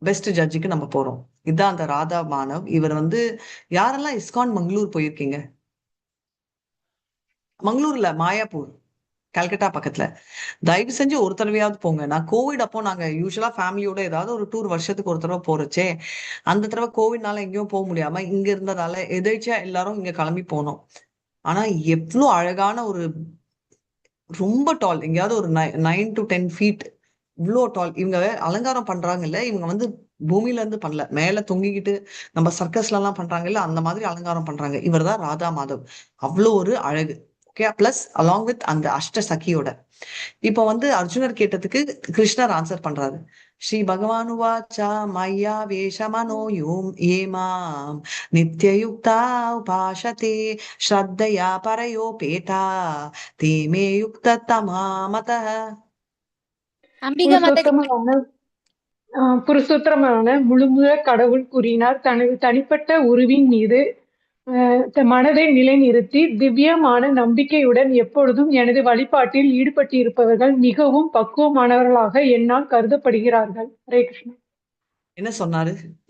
பெஸ்ட் ஜட்ஜுக்கு நம்ம போறோம். இதுதான் அந்த ராதா மானவ். இவர் வந்து யாரெல்லாம் இஸ்கான் மங்களூர் போயிருக்கீங்க? மங்களூர்ல மாயாப்பூர் கல்கட்டா பக்கத்துல. தயவு செஞ்சு ஒரு தடவையாவது போங்க. நான் கோவிட் அப்போ நாங்க யூஸ்வலா ஃபேமிலியோட ஏதாவது ஒரு டூர் வருஷத்துக்கு ஒரு தடவை போறச்சே, அந்த தடவை கோவிட்னால எங்கேயும் போக முடியாம இங்க இருந்ததால எதேர்ச்சியா எல்லாரும் இங்க கிளம்பி போனோம். ஆனா எவ்வளவு அழகான ஒரு ரொம்ப டால், எங்கேயாவது ஒரு 9 to 10 ஃபீட் இவ்வளோ டால். இவங்க அலங்காரம் பண்றாங்கல்ல, இவங்க வந்து பூமியில இருந்து பண்ணல, மேல தொங்கிக்கிட்டு நம்ம சர்க்கஸ்ல எல்லாம் பண்றாங்கல்ல, அந்த மாதிரி அலங்காரம் பண்றாங்க. இவர்தான் ராதா மாதவ். அவ்வளோ ஒரு அழகு. ஓகே, பிளஸ் அலாங் வித் அந்த அஷ்ட சகியோட. இப்ப வந்து அர்ஜுனர் கேட்டதுக்கு கிருஷ்ணர் ஆன்சர் பண்றாரு. ஸ்ரீ பகவானுவாச்சா மய்யா வேஷமனோ யோம் ஏமாம் நித்யயுக்தா உபாசதே ஸ்ரத்தையா பரயோபேதா தேமே யுக்த தமாமதः. அம்பிகா மாதாஜி புருஷோத்தமரான முழுமுதற் கடவுள் கூறினார், தனது தனிப்பட்ட உருவின் மீது மனதை நிலைநிறுத்தி திவ்யமான நம்பிக்கையுடன் எப்பொழுதும் எனது வழிபாட்டில் ஈடுபட்டிருப்பவர்கள் மிகவும் பக்குவமானவர்களாக என்னால் கருதப்படுகிறார்கள். ஹரே கிருஷ்ணா. என்ன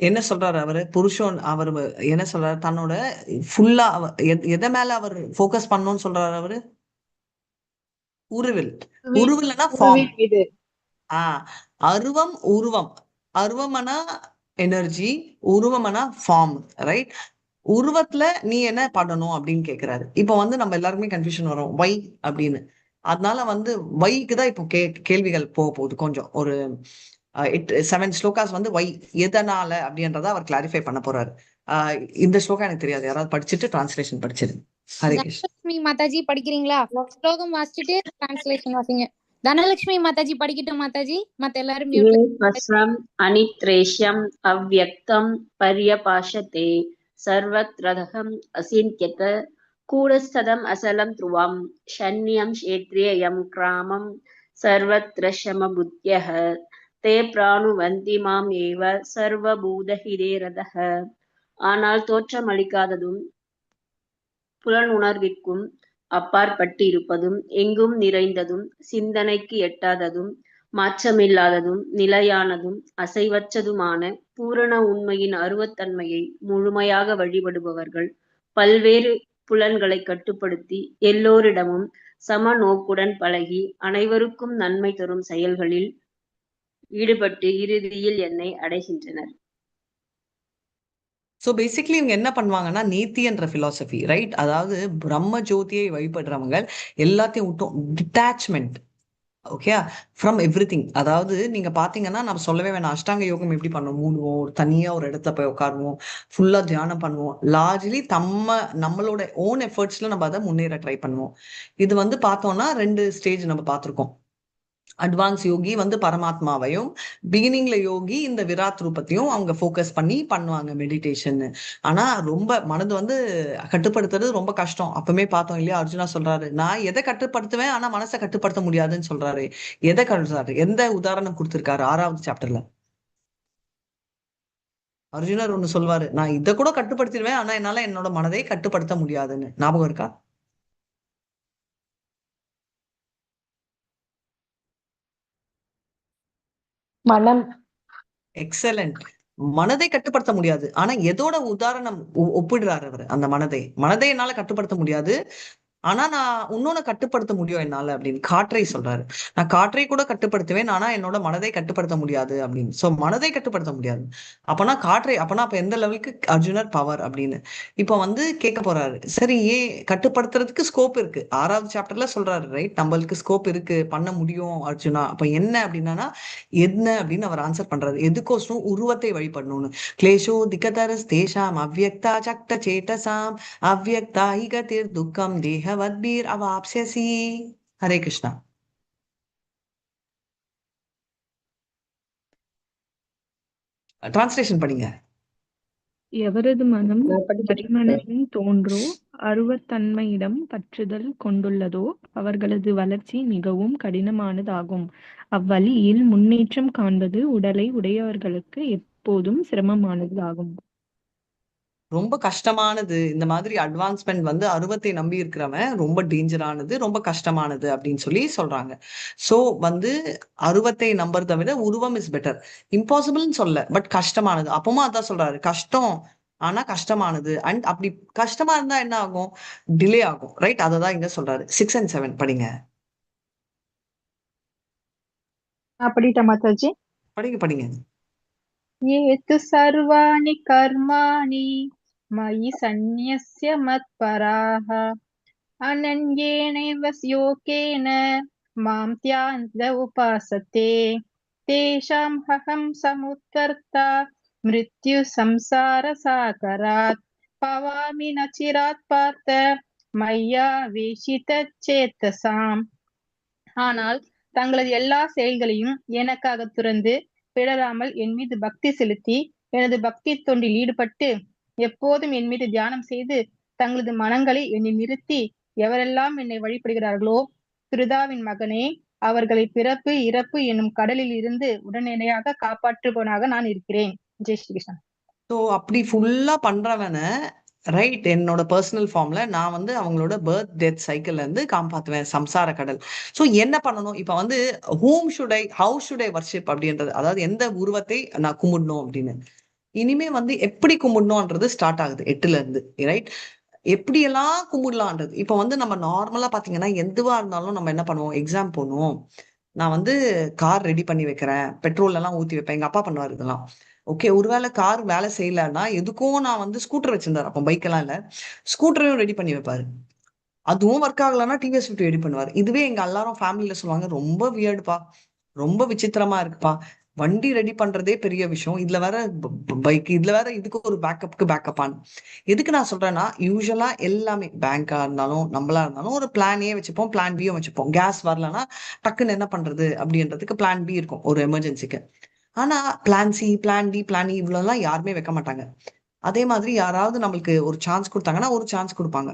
என்ன சொல்றாரு அவரு? புருஷன் அவர் என்ன சொல்றாரு? தன்னோட ஃபுல்லா எதை மேல அவர் ஃபோக்கஸ் பண்ணணும்னு சொல்றாரு அவரு? உருவில். உருவில்னா ஃபார்ம். ஆஹ் அருவம் உருவம். அருவமனா எனர்ஜி, உருவமனா ஃபார்ம், ரைட்? உருவத்துல நீ என்ன பண்ணணும் அப்படின்னு கேக்குறாரு. இப்ப வந்து நம்ம எல்லாருக்குமே கன்ஃபியூஷன் வரும், வை அப்படின்னு. அதனால வந்து வைக்கு தான் இப்போ கேள்விகள் போக போகுது. கொஞ்சம் ஒரு 7 ஸ்லோகாஸ் வந்து வை எதனால அப்படின்றத அவர் கிளாரிஃபை பண்ண போறாரு. இந்த ஸ்லோகா எனக்கு தெரியாது, யாராவது படிச்சுட்டு டிரான்ஸ்லேஷன் படிச்சிரு. ஹரே கிருஷ்ண. தனலட்சுமி மாதாஜி படிக்கிறீங்களா? ஸ்லோகம் வாசிச்சுட்டு டிரான்ஸ்லேஷன் வாசிங்க. தனலட்சுமி மாதாஜி படிக்கட்டும் மாதாஜி, மத்த எல்லாரும் மியூட்ல. வஸ்ரம் அனித்ரேஷ்யம் அவ்யக்தம் பர்யபாஷதே சர்வத்ரதகம் அசின்யத கூடஸ்ததம் அசலம் த்ருவம் ஷன்யம் க்ஷேத்ரேயம் கிராமம் சர்வத்ர சமபுத்யஹ தே பிராணுவந்தி மாம் ஏவ சர்வபூதஹிதே ரதஹ. ஆனால் தோற்றமளிக்காததும் புலனுணர்விற்கும் அப்பாற்பட்டு இருப்பதும் எங்கும் நிறைந்ததும் சிந்தனைக்கு எட்டாததும் மாற்றமில்லாததும் நிலையானதும் அசைவற்றதுமான பூரண உண்மையின் அருவத்தன்மையை முழுமையாக வழிபடுபவர்கள் பல்வேறு புலன்களை கட்டுப்படுத்தி எல்லோரிடமும் சம நோக்குடன் பழகி அனைவருக்கும் நன்மை தரும் செயல்களில் ஈடுபட்டு இறுதியில் என்னை அடைகின்றனர். ஸோ பேசிக்லி இவங்க என்ன பண்ணுவாங்கன்னா, நீத்தி என்ற பிலாசபி, ரைட்? அதாவது பிரம்ம ஜோதியை வழிபடுறவங்க எல்லாத்தையும் விட்டும் detachment, okay, from every thing. அதாவது நீங்க பாத்தீங்கன்னா நம்ம சொல்லவே வேணாம், அஷ்டாங்க யோகம் எப்படி பண்ணுவோம்? மூடுவோம், ஒரு தனியா ஒரு இடத்துல போய் உட்காருவோம், ஃபுல்லா தியானம் பண்ணுவோம். லார்ஜ்லி நம்மளோட ஓன் எஃபர்ட்ஸ்ல நம்ம அதை முன்னேற ட்ரை பண்ணுவோம். இது வந்து பார்த்தோம்னா 2 ஸ்டேஜ் நம்ம பார்த்துருக்கோம். அட்வான்ஸ் யோகி வந்து பரமாத்மாவையும், பிகினிங்ல யோகி இந்த விராட் ரூபத்தையும் அவங்க ஃபோக்கஸ் பண்ணி பண்ணுவாங்க மெடிடேஷன். ஆனா ரொம்ப மனது வந்து கட்டுப்படுத்துறது ரொம்ப கஷ்டம். அப்பவுமே பார்த்தோம் இல்லையா, அர்ஜுனா சொல்றாரு, நான் எதை கட்டுப்படுத்துவேன் ஆனா மனசை கட்டுப்படுத்த முடியாதுன்னு சொல்றாரு. எதை கட்டுறாரு? எந்த உதாரணம் கொடுத்திருக்காரு 6வது சாப்டர்ல? அர்ஜுனர் ஒண்ணு சொல்வாரு, நான் இதை கூட கட்டுப்படுத்திடுவேன் ஆனா என்னால என்னோட மனதை கட்டுப்படுத்த முடியாதுன்னு. ஞாபகம் இருக்கா? மனம். எக்ஸலண்ட். மனதை கட்டுப்படுத்த முடியாது. ஆனா எதோட உதாரணம் ஒப்பிடுறாரு அவர்? அந்த மனதை என்னால கட்டுப்படுத்த முடியாது, ஆனா நான் இன்னொன்னு கட்டுப்படுத்த முடியும் என்னால அப்படின்னு. காற்றை சொல்றாரு, நான் காற்றை கூட கட்டுப்படுத்துவேன் ஆனா என்னோட மனதை கட்டுப்படுத்த முடியாது அப்படின்னு. சோ மனதை கட்டுப்படுத்த முடியாது, அப்பனா அப்ப எந்த லெவலுக்கு அர்ஜுனர் பவர் அப்படின்னு இப்ப வந்து கேட்க போறாரு. சரி, ஏன் கட்டுப்படுத்துறதுக்கு ஸ்கோப் இருக்கு, 6வது சாப்டர்ல சொல்றாரு, ரைட்? நம்மளுக்கு ஸ்கோப் இருக்கு, பண்ண முடியும் அர்ஜுனா. அப்ப என்ன அப்படின்னா என்ன அப்படின்னு அவர் ஆன்சர் பண்றாரு. எதுக்கோசரம்? உருவத்தை வழிபடணும்னு. கிளேஷோ திகதரஸ் தேஷாம் அவ்யக்தா சக்த சேட்டசாம் அவ்யக்தா ஹிகதிர் துக்கம் தேக வத்பீர் அவாப்ஸ்யசி. ஹரே கிருஷ்ணா. டிரான்ஸ்லேஷன் படிங்க. எவரது மனம் பரிமளவில் தோன்றோ அருவத்தன்மையிடம் பற்றுதல் கொண்டுள்ளதோ அவர்களது வளர்ச்சி மிகவும் கடினமானதாகும். அவ்வழியில் முன்னேற்றம் காண்பது உடலை உடையவர்களுக்கு எப்போதும் சிரமமானது ஆகும். ரொம்ப கஷ்டமானது. இந்த மாதிரி அட்வான்ஸ்மெண்ட் வந்து அருவத்தை நம்பி இருக்கிறவன் ரொம்ப டேஞ்சரானது, ரொம்ப கஷ்டமானது அப்படின்னு சொல்லி சொல்றாங்க. சோ வந்து அருவத்தை நம்புறதை விட உருவம் இஸ் பெட்டர். இம்பாசிபிள்னு சொல்ல, பட் கஷ்டமானது. அப்பவும் அதான் சொல்றாரு, கஷ்டம் ஆனா கஷ்டமானது. அண்ட் அப்படி கஷ்டமா இருந்தா என்ன ஆகும்? டிலே ஆகும், ரைட்? அததான் இங்க சொல்றாரு. 6 and 7 படிங்க. படிட்டேன் மாதாஜி. படிங்க. ये तु सर्वाणि कर्माणि मयि सन्न्यस्य मत्पराः अनन्येनैव योगेन मां ध्यान उपासते तेषां अहं समुत्कर्ता मृत्यु संसार सागरात् पवामि न चिरात् पार्थ मय्या வேஷிதச்சேதசாம். ஆனால் தங்களது எல்லா செயல்களையும் எனக்காக துறந்து பிறராமல் என் மீது பக்தி செலுத்தி எனது பக்தி தொண்டில் ஈடுபட்டு எப்போதும் என் மீது தியானம் செய்து தங்களது மனங்களை என்னில் நிறுத்தி எவரெல்லாம் என்னை வழிபடுகிறார்களோ திருதாவின் மகனே, அவர்களை பிறப்பு இறப்பு என்னும் கடலில் இருந்து உடனடியாக காப்பாற்றுபவனாக நான் இருக்கிறேன். ஜெய் ஸ்ரீகிருஷ்ணன். ஸோ அப்படி ஃபுல்லா பண்றவன ரைட் என்னோட பர்சனல் ஃபார்ம்ல நான் வந்து அவங்களோட பர்த் டெத் சைக்கிள்ல இருந்து காப்பாத்துவேன் சம்சார கடல். ஸோ என்ன பண்ணணும் இப்ப வந்து ஹவு ஷுட் ஐ வர்ஷிப் அப்படின்றது, அதாவது எந்த உருவத்தை நான் கும்பிடணும் அப்படின்னு இனிமே வந்து எப்படி கும்பிடணும்ன்றது ஸ்டார்ட் ஆகுது 8ல இருந்து. ரைட், எப்படியெல்லாம் கும்பிடலான்றது. இப்ப வந்து நம்ம நார்மலா பாத்தீங்கன்னா எதுவா இருந்தாலும் நம்ம என்ன பண்ணுவோம், எக்ஸாம் போகணும், நான் வந்து கார் ரெடி பண்ணி வைக்கிறேன், பெட்ரோல் எல்லாம் ஊத்தி வைப்பேன், எங்க அப்பா பண்ணுவார் இதெல்லாம். ஓகே, ஒருவேளை கார் வேலை செய்யலன்னா எதுக்கும் நான் வந்து ஸ்கூட்டர் வச்சிருந்தாரு, அப்போ பைக் எல்லாம் இல்ல, ஸ்கூட்டரையும் ரெடி பண்ணி வைப்பாரு. அதுவும் ஒர்க் ஆகலன்னா டிவிஎஸ் 50 ரெடி பண்ணுவாரு. இதுவே எங்க எல்லாரும் ஃபேமிலியில சொல்லுவாங்க, ரொம்ப வியர்டுப்பா, ரொம்ப விசித்திரமா இருக்குப்பா, வண்டி ரெடி பண்றதே பெரிய விஷயம், இதுல வேற பைக், இதுல வேற இதுக்கு ஒரு பேக்கப்பான்னு. எதுக்கு நான் சொல்றேன்னா, யூஸ்வலா எல்லாமே பேங்கா இருந்தாலும் நம்மளா இருந்தாலும் ஒரு பிளான் ஏ வச்சுப்போம், பிளான் பியும் வச்சுப்போம். கேஸ் வரலன்னா டக்குன்னு என்ன பண்றது அப்படின்றதுக்கு பிளான் பி இருக்கும் ஒரு எமர்ஜென்சிக்கு. ஆனா plan C, plan D, plan E இவ்வளவுலாம் யாருமே வைக்க மாட்டாங்க. அதே மாதிரி யாராவது நம்மளுக்கு ஒரு சான்ஸ் கொடுத்தாங்கன்னா ஒரு சான்ஸ் கொடுப்பாங்க.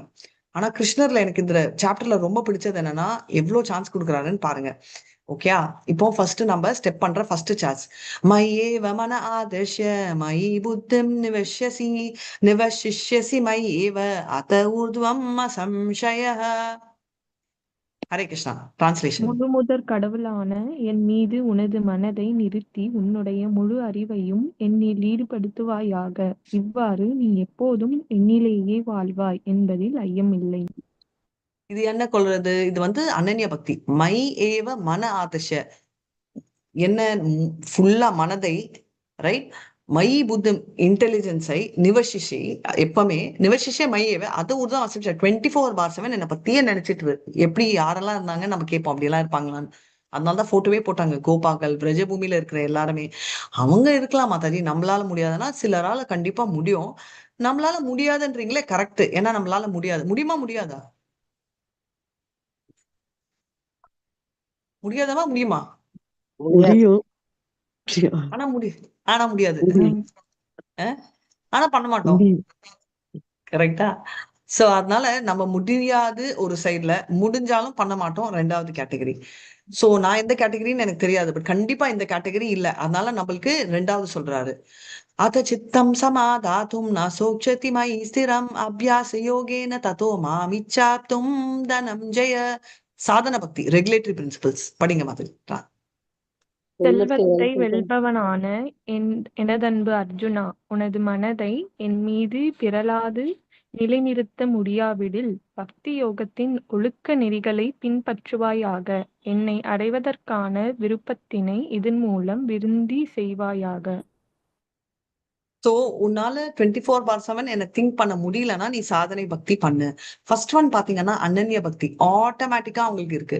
ஆனா கிருஷ்ணர்ல எனக்கு இந்த சாப்டர்ல ரொம்ப பிடிச்சது என்னன்னா, எவ்வளவு சான்ஸ் கொடுக்குறாருன்னு பாருங்க. ஓகே, இப்போ ஃபர்ஸ்ட் நம்ம ஸ்டெப் பண்ற ஃபர்ஸ்ட் சான்ஸ், மயேவ மன ஆதர்ஷ மயி புத்திம் நிவசிஷ்யசி மயேவ அத ஊர்துவம் சம்சய. ஹரே கிருஷ்ணா. டிரான்ஸ்லேஷன். முழுமுதற் கடவுளான என் மீது உனது மனதை நிறுத்தி உன்னுடைய முழு அறிவையும் என்னில் ஈடுபடுத்துவாயாக. இவ்வாறு நீ எப்போதும் என்னிலேயே வாழ்வாய் என்பதில் ஐயமில்லை. இது என்ன கொள்றது, இது வந்து அனன்ய பக்தி. மை ஏவ மன ஆதர்ஷ, என்ன ஃபுல்லா மனதை, ரைட், மை புத்தம் இன்டெலிஜென்ஸை நிவசிஷை, எப்பவுமே நிவசிஷே மையேவ அது ஒரு தான் 24/7 என்னை பத்தியே நினைச்சிட்டு எப்படி யாரெல்லாம் இருந்தாங்க நம்ம கேட்போம், அப்படி எல்லாம் இருப்பாங்களான்னு. அதனாலதான் போட்டோவே போட்டாங்க, கோபாக்கள் பிரஜபூமியில இருக்கிற எல்லாருமே. அவங்க இருக்கலாம் மாதாஜி, நம்மளால முடியாதுன்னா சிலரால கண்டிப்பா முடியும். நம்மளால முடியாதுன்றீங்களே, கரெக்ட். ஏன்னா நம்மளால முடியாது. முடியுமா முடியாதா? முடியாதவா முடியுமா? முடியும். ஆனா முடியாது. ஆனா பண்ண மாட்டோம். கரெக்டா? சோ அதனால நம்ம முடியாது ஒரு சைட்ல, முடிஞ்சாலும் பண்ண மாட்டோம் ரெண்டாவது கேட்டகரி. சோ நான் எந்த கேட்டகரின்னு எனக்கு தெரியாது, பட் கண்டிப்பா இந்த கேட்டகரி இல்ல. அதனால நம்மளுக்கு ரெண்டாவது சொல்றாரு, அத சித்தம் சமாதாத்தும் ந சோக்ஷதி மயி ஸ்திரம் அபியாச யோகேன ததோ மாமிச்சாத்தும் தனம் ஜெய. சாதன பக்தி, ரெகுலேட்டரி பிரின்சிபல்ஸ். படிங்க மாதிரி. செல்வத்தை வெல்பவனான எனதன்பு அர்ஜுனா, உனது மனதை என் மீது பிறலாது நிலைநிறுத்த முடியாவிடில் பக்தி யோகத்தின் ஒழுக்க நெறிகளை பின்பற்றுவாயாக. என்னை அடைவதற்கான விருப்பத்தினை இதன் மூலம் விருத்தி செய்வாயாக. சோ உன்னால 24/7 என்ன திங்க் பண்ண முடியலன்னா நீ சாதனை பக்தி பண்ணு. ஃபர்ஸ்ட் ஒன் பாத்தீங்கன்னா அனன்ய பக்தி, ஆட்டோமேட்டிக்கா அவங்களுக்கு இருக்கு.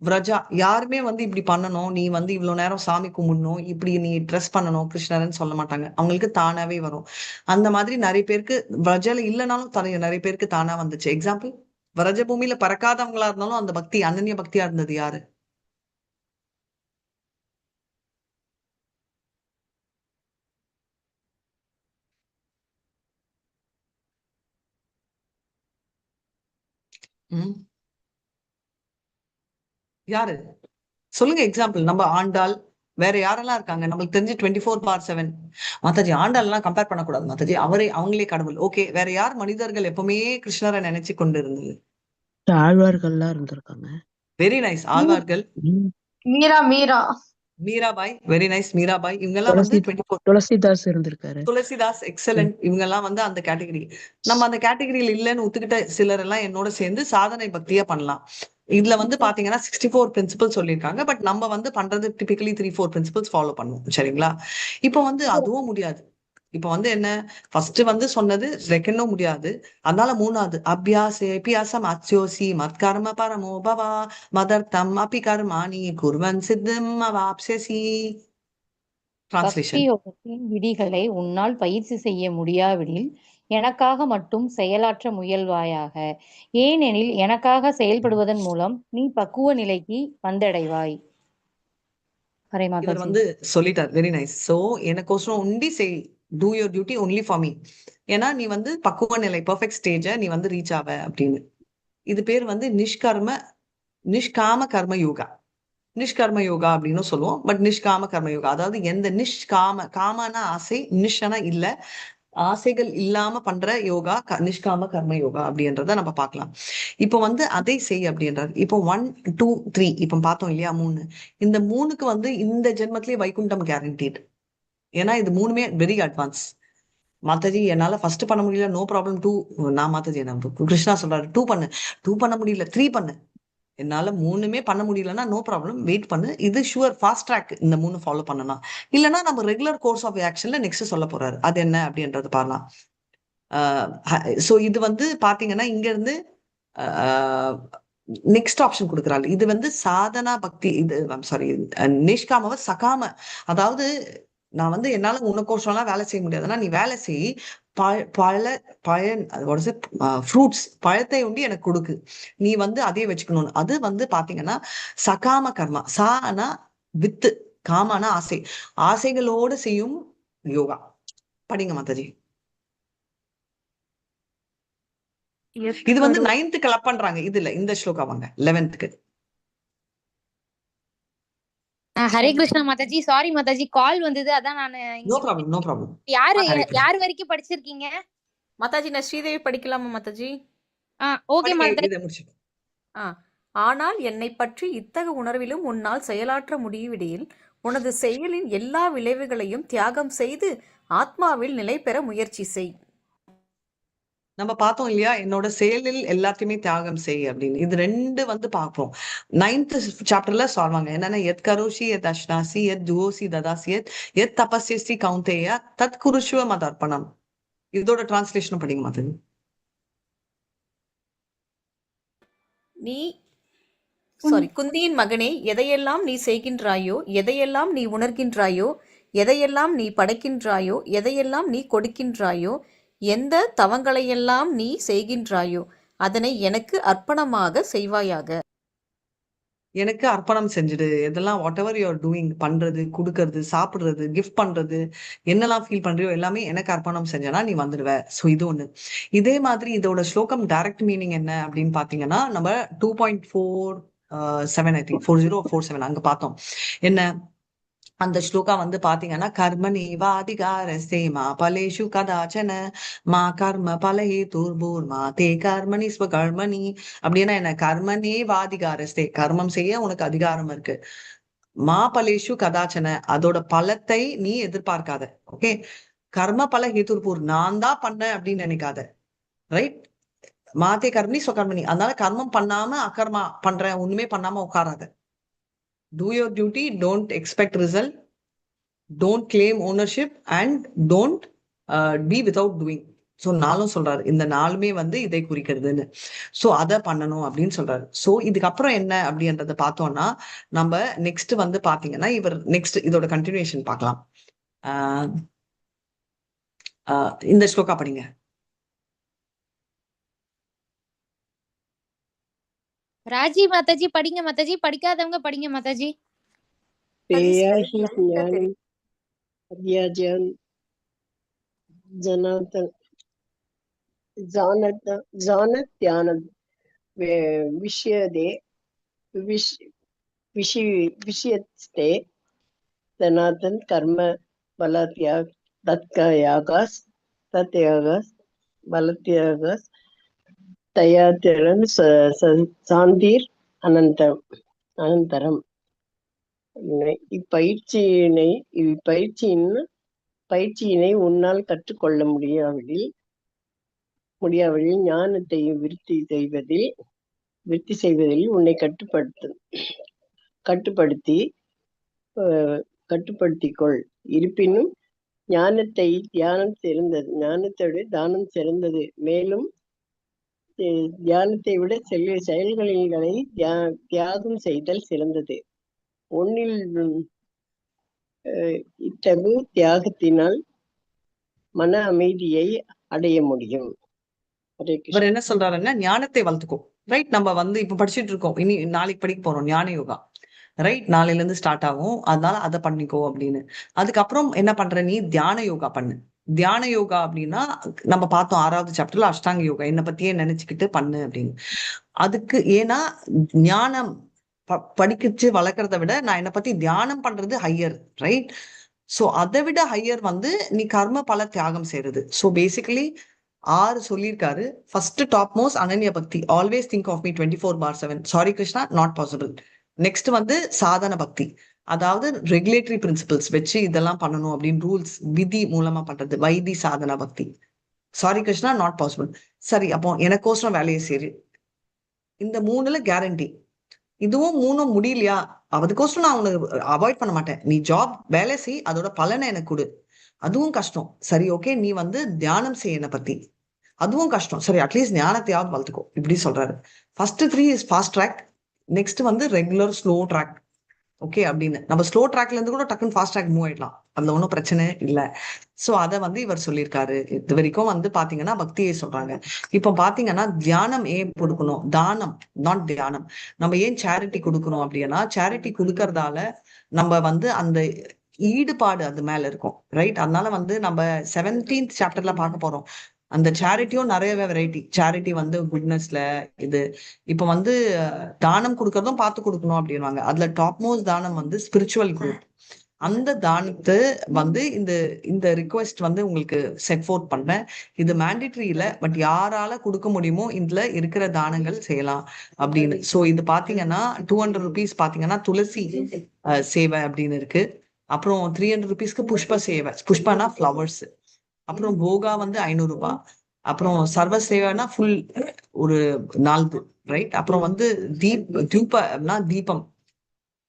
விரஜா யாருமே வந்து இப்படி பண்ணணும், நீ வந்து இவ்வளவு நேரம் சாமி கும்பிடணும், இப்படி நீ ட்ரெஸ் பண்ணணும் கிருஷ்ணர்ன்னு சொல்ல மாட்டாங்க. அவங்களுக்கு தானாவே வரும். அந்த மாதிரி நிறைய பேருக்கு விரஜால இல்லைனாலும் நிறைய பேருக்கு தானா வந்துச்சு. எக்ஸாம்பிள், விரஜ பூமியில பறக்காதவங்களா இருந்தாலும் அந்த பக்தி அனன்ய பக்தியா இருந்தது யாரு? யாரு சொல்லுங்க எக்ஸாம்பிள். நம்ம ஆண்டாள், வேற யாரெல்லாம் இருக்காங்க நம்மளுக்கு தெரிஞ்சு 24/7? மாதாஜி ஆண்டாள் எல்லாம் கம்பேர் பண்ணக்கூடாது மாதாஜி, அவங்களே கடவுள். ஓகே, வேற யார் மனிதர்கள் எப்பவுமே கிருஷ்ணரை நினைச்சு கொண்டு இருந்தது? ஆழ்வார்கள்லாம் இருந்திருக்காங்க. Very nice. ஆழ்வார்கள், மீராபாய், வெரி நைஸ். மீராபாய் இவங்க எல்லாம் வந்து 24. துளசிதாஸ் இருந்திருக்காரு. துளசிதாஸ், எக்ஸலண்ட். இவங்க எல்லாம் வந்து அந்த கேட்டகரி. நம்ம அந்த கேட்டகரியில இல்லைன்னு ஒத்துக்கிட்ட சிலர் எல்லாம் என்னோட சேர்ந்து சாதனை பக்தியா பண்ணலாம். இதுல வந்து பாத்தீங்கன்னா 64 பிரின்சிபல்ஸ் சொல்லியிருக்காங்க. பட் நம்ம வந்து பண்றது டிபிக்கலி 3-4 பிரின்சிபல்ஸ் ஃபாலோ பண்ணுவோம். சரிங்களா? இப்போ வந்து அதுவும் முடியாது. இப்போ வந்து என்ன, ஃபர்ஸ்ட் வந்து சொன்னது செகண்டும் முடியாது. அதனால மூணாவது அபியாசம் அத்யோசி மத்கர்ம பரமோ பவா மதர்த்தம் அபி கர்மாணி குர்வன் சித்தம் அவாப்ஸ்யசி. பக்தி டிரான்ஸ்லேஷன். யோகத்தின் விதிகளை உன்னால் பயிற்சி செய்ய முடியாவிடில் எனக்காக மட்டும் செயலாற்ற முயல்வாயாக. ஏனெனில் எனக்காக செயல்படுவதன் மூலம் நீ பக்குவ நிலைக்கு வந்தடைவாய். ஹரே இவர் மாதாஜி. வந்து சொல்லிட்டார். Very nice. சோ எனக்கோசரம் ஒண்டி செய், two your duty only for me. ஏன்னா நீ வந்து பக்குவ நிலை பெர்ஃபெக்ட் ஸ்டேஜ நீ வந்து ரீச் ஆவ அப்படின்னு. இது பேர் வந்து நிஷ்காம கர்ம யோகா. நிஷ்கர்ம யோகா அப்படின்னு சொல்லுவோம். பட் நிஷ்காம கர்ம யோகா, அதாவது எந்த காமனா ஆசை, நிஷ்னா இல்ல, ஆசைகள் இல்லாம பண்ற யோகா நிஷ்காம கர்ம யோகா அப்படின்றத நம்ம பார்க்கலாம். இப்போ வந்து அதை செய் அப்படின்றாரு. இப்போ 1, 2, 3 இப்போ பார்த்தோம் இல்லையா, 3. இந்த 3க்கு வந்து இந்த ஜென்மத்திலேயே வைகுண்டம் கேரண்டீட். ஏன்னா இது 3மே வெரி அட்வான்ஸ். மாதாஜி என்னால ஃபர்ஸ்ட் பண்ண முடியல, நோ ப்ராப்ளம் 2. நான் மாதாஜி என்ன கிருஷ்ணா சொல்றாரு 2 பண்ணு, 2 பண்ண முடியல 3 பண்ணு. என்னால 3மே பண்ண முடியலன்னா நோ ப்ராப்ளம், வெயிட் பண்ணு. இது ஷுவர் ஃபாஸ்ட் ட்ராக், இந்த 3 ஃபாலோ பண்ணனா. இல்லைன்னா நம்ம ரெகுலர் கோர்ஸ் ஆஃப் ஆக்ஷன்ல நெக்ஸ்ட் சொல்ல போறாரு. அது என்ன அப்படின்றது பாக்கலாம். சோ இது வந்து பாத்தீங்கன்னா இங்க இருந்து நெக்ஸ்ட் ஆப்ஷன் கொடுக்குறாள். இது வந்து சாதனா பக்தி, இது சாரி நிஷ்காமவ சகாம. அதாவது நான் வந்து என்னால உனக்கோசம்லாம் வேலை செய்ய முடியாதுன்னா நீ வேலை செய், ஃப்ரூட்ஸ் பழத்தை உண்டி எனக்கு கொடுக்கு, நீ வந்து அதே வச்சுக்கணும். அது வந்து பாத்தீங்கன்னா சகாம கர்மா. சானா வித்து, காமான ஆசை, ஆசைகளோடு செய்யும் யோகா. படிங்க மாதாஜி. இது வந்து 9th கிளப் பண்றாங்க. இதுல இந்த ஸ்லோகா வாங்க 11th. ஹரே கிருஷ்ணா மாதாஜி, சாரி மாதாஜி, கால் வந்தது, அதான் நான் நோ ப்ராப்ளம், நோ ப்ராப்ளம். யார் வரைக்கும் படிச்சிருக்கீங்க மாதாஜி? நான் ஸ்ரீதேவி படிக்கலாமா மாதாஜி? ஓகே மாதாஜி. இதை முடிச்சு. ஆனால் என்னை பற்றி இத்தகு உணர்விலும் உன்னால் செயலாற்ற முடியவிடையில் உனது செயலின் எல்லா விளைவுகளையும் தியாகம் செய்து ஆத்மாவில் நிலை பெற முயற்சி செய். நம்ம பார்த்தோம் இல்லையா, என்னோட செயலில் எல்லாத்தையுமே தியாகம் செய் அப்படின்னு. இது 2 வந்து பார்ப்போம். 9th சாப்டர்ல சொல்வாங்க என்னன்னா, எத் கரோஷி எத் அஷ்னாசி எத் ஜுவோசி ததாசி எத் தபஸ்யசி கௌந்தேயா தத் குருஷ்வ மதர்ப்பணம். இதோட டிரான்ஸ்லேஷன் படிங்க மாதிரி. நீ குந்தியின் மகனே, எதையெல்லாம் நீ செய்கின்றாயோ, எதையெல்லாம் நீ உணர்கின்றாயோ, எதையெல்லாம் நீ படைக்கின்றாயோ, எதையெல்லாம் நீ கொடுக்கின்றாயோ, எந்த தவங்களையெல்லாம் நீ செய்கின்றாயோ அதனை எனக்கு அர்ப்பணமாக செய்வாயாக. எனக்கு அர்ப்பணம் செஞ்சுடு. எதெல்லாம் what ever you are doing, பண்றது, கொடுக்கறது, சாப்பிடுறது, கிஃப்ட் பண்றது, என்னெல்லாம் ஃபீல் பண்றியோ எல்லாமே எனக்கு அர்ப்பணம் செஞ்சனா நீ வந்துடுவ. ஸோ இது ஒண்ணு. இதே மாதிரி இதோட ஸ்லோகம் டைரக்ட் மீனிங் என்ன அப்படின்னு பாத்தீங்கன்னா, நம்ம 2.47 ஐ திங்க் 4047 அங்க பார்த்தோம். என்ன அந்த ஸ்லோகா வந்து பாத்தீங்கன்னா, கர்மணேவா அதிகாரஸ்தே மா பலேஷு கதாச்சன மா கர்ம பலஹேதுர்பூர் மா தே கர்மணி ஸ்வகர்மணி. அப்படின்னா என்ன, கர்மனே வாதிகாரஸ்தே, கர்மம் செய்ய உனக்கு அதிகாரம் இருக்கு. மா பலேஷு கதாச்சன, அதோட பலத்தை நீ எதிர்பார்க்காத. ஓகே, கர்ம பல ஹேதுர்பூர், நான் தான் பண்ண அப்படின்னு நினைக்காத. ரைட், மாத்தே கர்மணி ஸ்வகர்மணி. அதனால கர்மம் பண்ணாம அகர்மா பண்ற, ஒண்ணுமே பண்ணாம உட்காராத. Do your duty, don't expect result, don't claim ownership and don't be without doing. So நாளும் சொல்றாரு, இந்த நாளுமே வந்து இதை குறிக்கிறதுன்னு. ஸோ அதை பண்ணணும் அப்படின்னு சொல்றாரு. ஸோ இதுக்கப்புறம் என்ன அப்படின்றத பார்த்தோம்னா, நம்ம நெக்ஸ்ட் வந்து பாத்தீங்கன்னா, இவர் நெக்ஸ்ட் இதோட கண்டினியூஷன் பார்க்கலாம். இந்த ஸ்லோகா படிங்க. ராஜி மாதாஜி படிங்க மாதாஜி, படிக்காதவங்க படிங்க மாதாஜி. விஷயத்தே சனாதன் கர்ம பலத்யாக் தத்யாகாஸ் தத்யாகாஸ் பலத்யாகாஸ் தயாத்திரன் சாந்தீர் அனந்தரம். இப்பயிற்சியினை உன்னால் கற்றுக்கொள்ள முடியாவிடில் ஞானத்தை விருத்தி செய்வதில் விருத்தி செய்வதில் உன்னை கட்டுப்படுத்தி கட்டுப்படுத்திக்கொள். இருப்பினும் ஞானத்தோடு தானம் சிறந்தது. மேலும் தியானத்தை விட செயல்களை தியாகம் செய்தல் சிறந்தது. ஒன்னில் இத்தகு தியாகத்தினால் மன அமைதியை அடைய முடியும். இவர் என்ன சொல்றாருன்னா ஞானத்தை வளர்த்துக்கோ. ரைட், நம்ம வந்து இப்ப படிச்சுட்டு இருக்கோம், இனி நாளைக்கு படிக்க போறோம் ஞான யோகா. ரைட், நாளையில இருந்து ஸ்டார்ட் ஆகும், அதனால அதை பண்ணிக்கோ அப்படின்னு. அதுக்கப்புறம் என்ன பண்ற, நீ தியான யோகா பண்ணு. தியான யோகா அப்படின்னா நம்ம பார்த்தோம் 6வது சாப்டர்ல அஷ்டாங்க யோகா, என்னை பத்தியே நினைச்சுக்கிட்டு பண்ணு அப்படின்னு. அதுக்கு ஏன்னா ஞானம் படிக்கிச்சு வளர்க்கறத விட நான் என்னை பத்தி தியானம் பண்றது ஹையர், ரைட்? சோ அதை விட ஹையர் வந்து நீ கர்ம பல தியாகம் செய்யறது. சோ பேசிக்கலி 6 சொல்லியிருக்காரு. ஃபர்ஸ்ட் டாப் மோஸ்ட் அனன்ய பக்தி, always think of me 24/7. Sorry Krishna, not possible. Next வந்து சாதன பக்தி, அதாவது ரெகுலேட்டரி பிரின்சிபல்ஸ் வச்சு இதெல்லாம் பண்ணணும் அப்படின்னு ரூல்ஸ் விதி மூலமா பண்றது, வைதி சாதன பக்தி. Sorry Krishna, not possible. சரி, அப்போ எனக்கோசரம் வேலையை சரி, இந்த 3ல கேரண்டி. இதுவும் 3 முடியலையா, அதுக்கோசரம் நான் உனக்கு அவாய்ட் பண்ண மாட்டேன். நீ ஜாப் வேலை செய், அதோட பலனை எனக்கு கொடு. அதுவும் கஷ்டம். சரி, ஓகே, நீ வந்து தியானம் செய்ய என்னை பத்தி, அதுவும் கஷ்டம். சரி, அட்லீஸ்ட் ஞானத்தையாவது வளர்த்துக்கோ, இப்படி சொல்றாரு. First 3 is fast track, next வந்து ரெகுலர் ஸ்லோ ட்ராக். ஓகே அப்படின்னு நம்ம ஸ்லோ ட்ராக்ல இருந்து கூட டக்குன்னு ஃபாஸ்ட் ட்ராக் மூவ் ஆயிடலாம், அதுல ஒன்றும் பிரச்சனை இல்லை. சோ அதை வந்து இவர் சொல்லியிருக்காரு. இது வரைக்கும் வந்து பாத்தீங்கன்னா பக்தியை சொல்றாங்க. இப்ப பாத்தீங்கன்னா தியானம் ஏன் கொடுக்கணும், தானம் நாட் தியானம். நம்ம ஏன் சேரிட்டி கொடுக்கணும் அப்படின்னா, சேரிட்டி கொடுக்கறதால நம்ம வந்து அந்த ஈடுபாடு அது மேல இருக்கும், ரைட்? அதனால வந்து நம்ம 17th சாப்டர்ல பார்க்க போறோம். அந்த சேரிட்டியும் நிறைய வெரைட்டி. சேரிட்டி வந்து குட்னஸ்ல இது. இப்ப வந்து தானம் கொடுக்கறதும் பார்த்து கொடுக்கணும் அப்படின்வாங்க. அதுல டாப் மோஸ்ட் தானம் வந்து ஸ்பிரிச்சுவல் குரூப். அந்த தானத்தை வந்து இந்த ரிக்வெஸ்ட் வந்து உங்களுக்கு செட் ஃபோர்த் பண்றேன். இது மேண்டேட்டரி இல்லை, பட் யாரால கொடுக்க முடியுமோ இதுல இருக்கிற தானங்கள் செய்யலாம் அப்படின்னு. சோ இது பாத்தீங்கன்னா 200 rupees பாத்தீங்கன்னா துளசி சேவை அப்படின்னு இருக்கு. அப்புறம் 300 rupeesக்கு புஷ்ப சேவை, புஷ்பனா ஃப்ளவர்ஸ். அப்புறம் போகா வந்து 500 ரூபாய். அப்புறம் சர்வ சேவைனா ஃபுல் ஒரு 4, ரைட்? அப்புறம் வந்து தூபம்னா தீபம்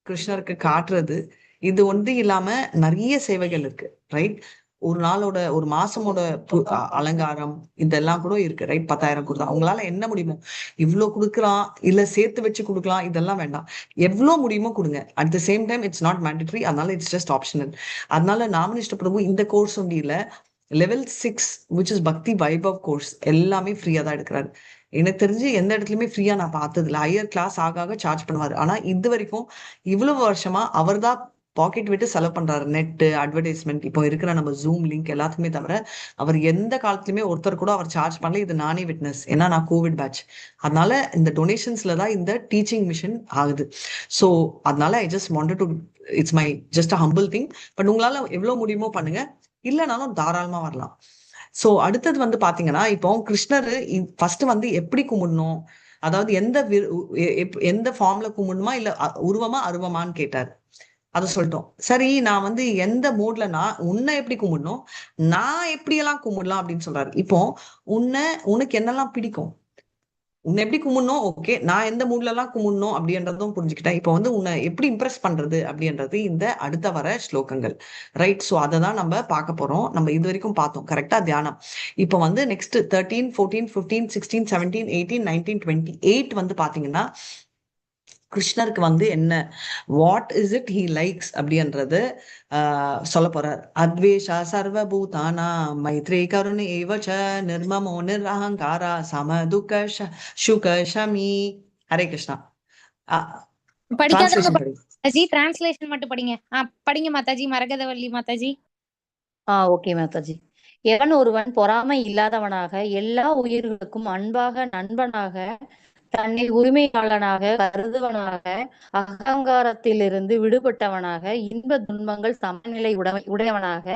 கிருஷ்ணருக்கு காட்டுறது. இது ஒன்று இல்லாம நிறைய சேவைகள் இருக்கு, ரைட்? ஒரு நாளோட ஒரு மாசமோட அலங்காரம் இதெல்லாம் கூட இருக்கு, ரைட்? 10,000 கொடுத்தா அவங்களால என்ன முடியுமோ இவ்வளவு கொடுக்கலாம், இல்ல சேர்த்து வச்சு கொடுக்கலாம், இதெல்லாம் வேண்டாம். எவ்வளவு முடியுமோ கொடுங்க. At the same time it's not mandatory, அதனால இட்ஸ் ஜஸ்ட் ஆப்ஷனல். அதனால நாமனிஷ்ட பிரபு இந்த கோர்ஸ் ஒண்டி இல்ல, லெவல் 6 which is பக்தி வைபவ் கோர்ஸ் எல்லாமே ஃப்ரீயா தான் எடுக்கிறாரு. எனக்கு தெரிஞ்சு எந்த இடத்துலயுமே ஃப்ரீயா நான் பார்த்தது இல்லை. ஹையர் கிளாஸ் ஆக சார்ஜ் பண்ணுவாரு. ஆனா இது வரைக்கும் இவ்வளவு வருஷமா அவர் தான் பாக்கெட் விட்டு செலவு பண்றாரு. நெட்டு, அட்வர்டைஸ்மெண்ட், இப்போ இருக்கிற நம்ம ஜூம் லிங்க் எல்லாத்துக்குமே தவிர அவர் எந்த காலத்துலயுமே ஒருத்தர் கூட அவர் சார்ஜ் பண்ணல. இது நானே விட்னஸ், ஏன்னா நான் கோவிட் பேட்ச். அதனால இந்த டொனேஷன்ஸ்ல தான் இந்த டீச்சிங் மிஷன் ஆகுது. ஸோ அதனால I just wanted to, it's my just a humble thing. But உங்களால எவ்வளவு முடியுமோ பண்ணுங்க, இல்லைனாலும் தாராளமா வரலாம். சோ அடுத்தது வந்து பாத்தீங்கன்னா, இப்போ கிருஷ்ணர் ஃபர்ஸ்ட் வந்து எப்படி கும்பிடணும், அதாவது எந்த ஃபார்ம்ல கும்பிடணுமா, இல்ல உருவமா அருவமான்னு கேட்டார். அதை சொல்லிட்டோம். சரி, நான் வந்து எந்த மூட்ல, நான் உன்னை எப்படி கும்பிடணும், நான் எப்படியெல்லாம் கும்பிடலாம் அப்படின்னு சொல்றாரு. இப்போ உனக்கு என்னெல்லாம் பிடிக்கும், உன்னை எப்படி கும்பிடணும், ஓகே, நான் எந்த மூட்ல எல்லாம் கும்பிடணும் அப்படின்றதும் புரிஞ்சுக்கிட்டேன். இப்போ வந்து உன்னை எப்படி இம்ப்ரெஸ் பண்றது அப்படின்றது இந்த அடுத்த வர ஸ்லோகங்கள், ரைட்? ஸோ அதை தான் நம்ம பார்க்க போறோம். நம்ம இது வரைக்கும் பார்த்தோம் கரெக்டா தியானம். இப்போ வந்து நெக்ஸ்ட் 13, 14, 15, 16, 17, 18, 19, 28 வந்து பாத்தீங்கன்னா கிருஷ்ணருக்கு வந்து என்ன, what is it he likes அப்படின்றது சொல்ல போறார். அத்வேஷா சர்வபூதானா மைத்ரே கருணே ஏவச்ச நிர்மமோ நிர்அஹங்காரா சமதுக சுக ஷமி. ஹரே கிருஷ்ணா. டிரான்ஸ்லேஷன் மட்டும் படிங்க. படிங்க மாதாஜி. மரகதவள்ளி மாதாஜி. ஓகே மாதாஜி. எவன் ஒருவன் பொறாமை இல்லாதவனாக, எல்லா உயிர்களுக்கும் அன்பாக, நண்பனாக, தன்னை உரிமையாளனாக கருதுவனாக, அகங்காரத்திலிருந்து விடுபட்டவனாக, இன்ப துன்பங்கள் சமநிலை உடையவனாக,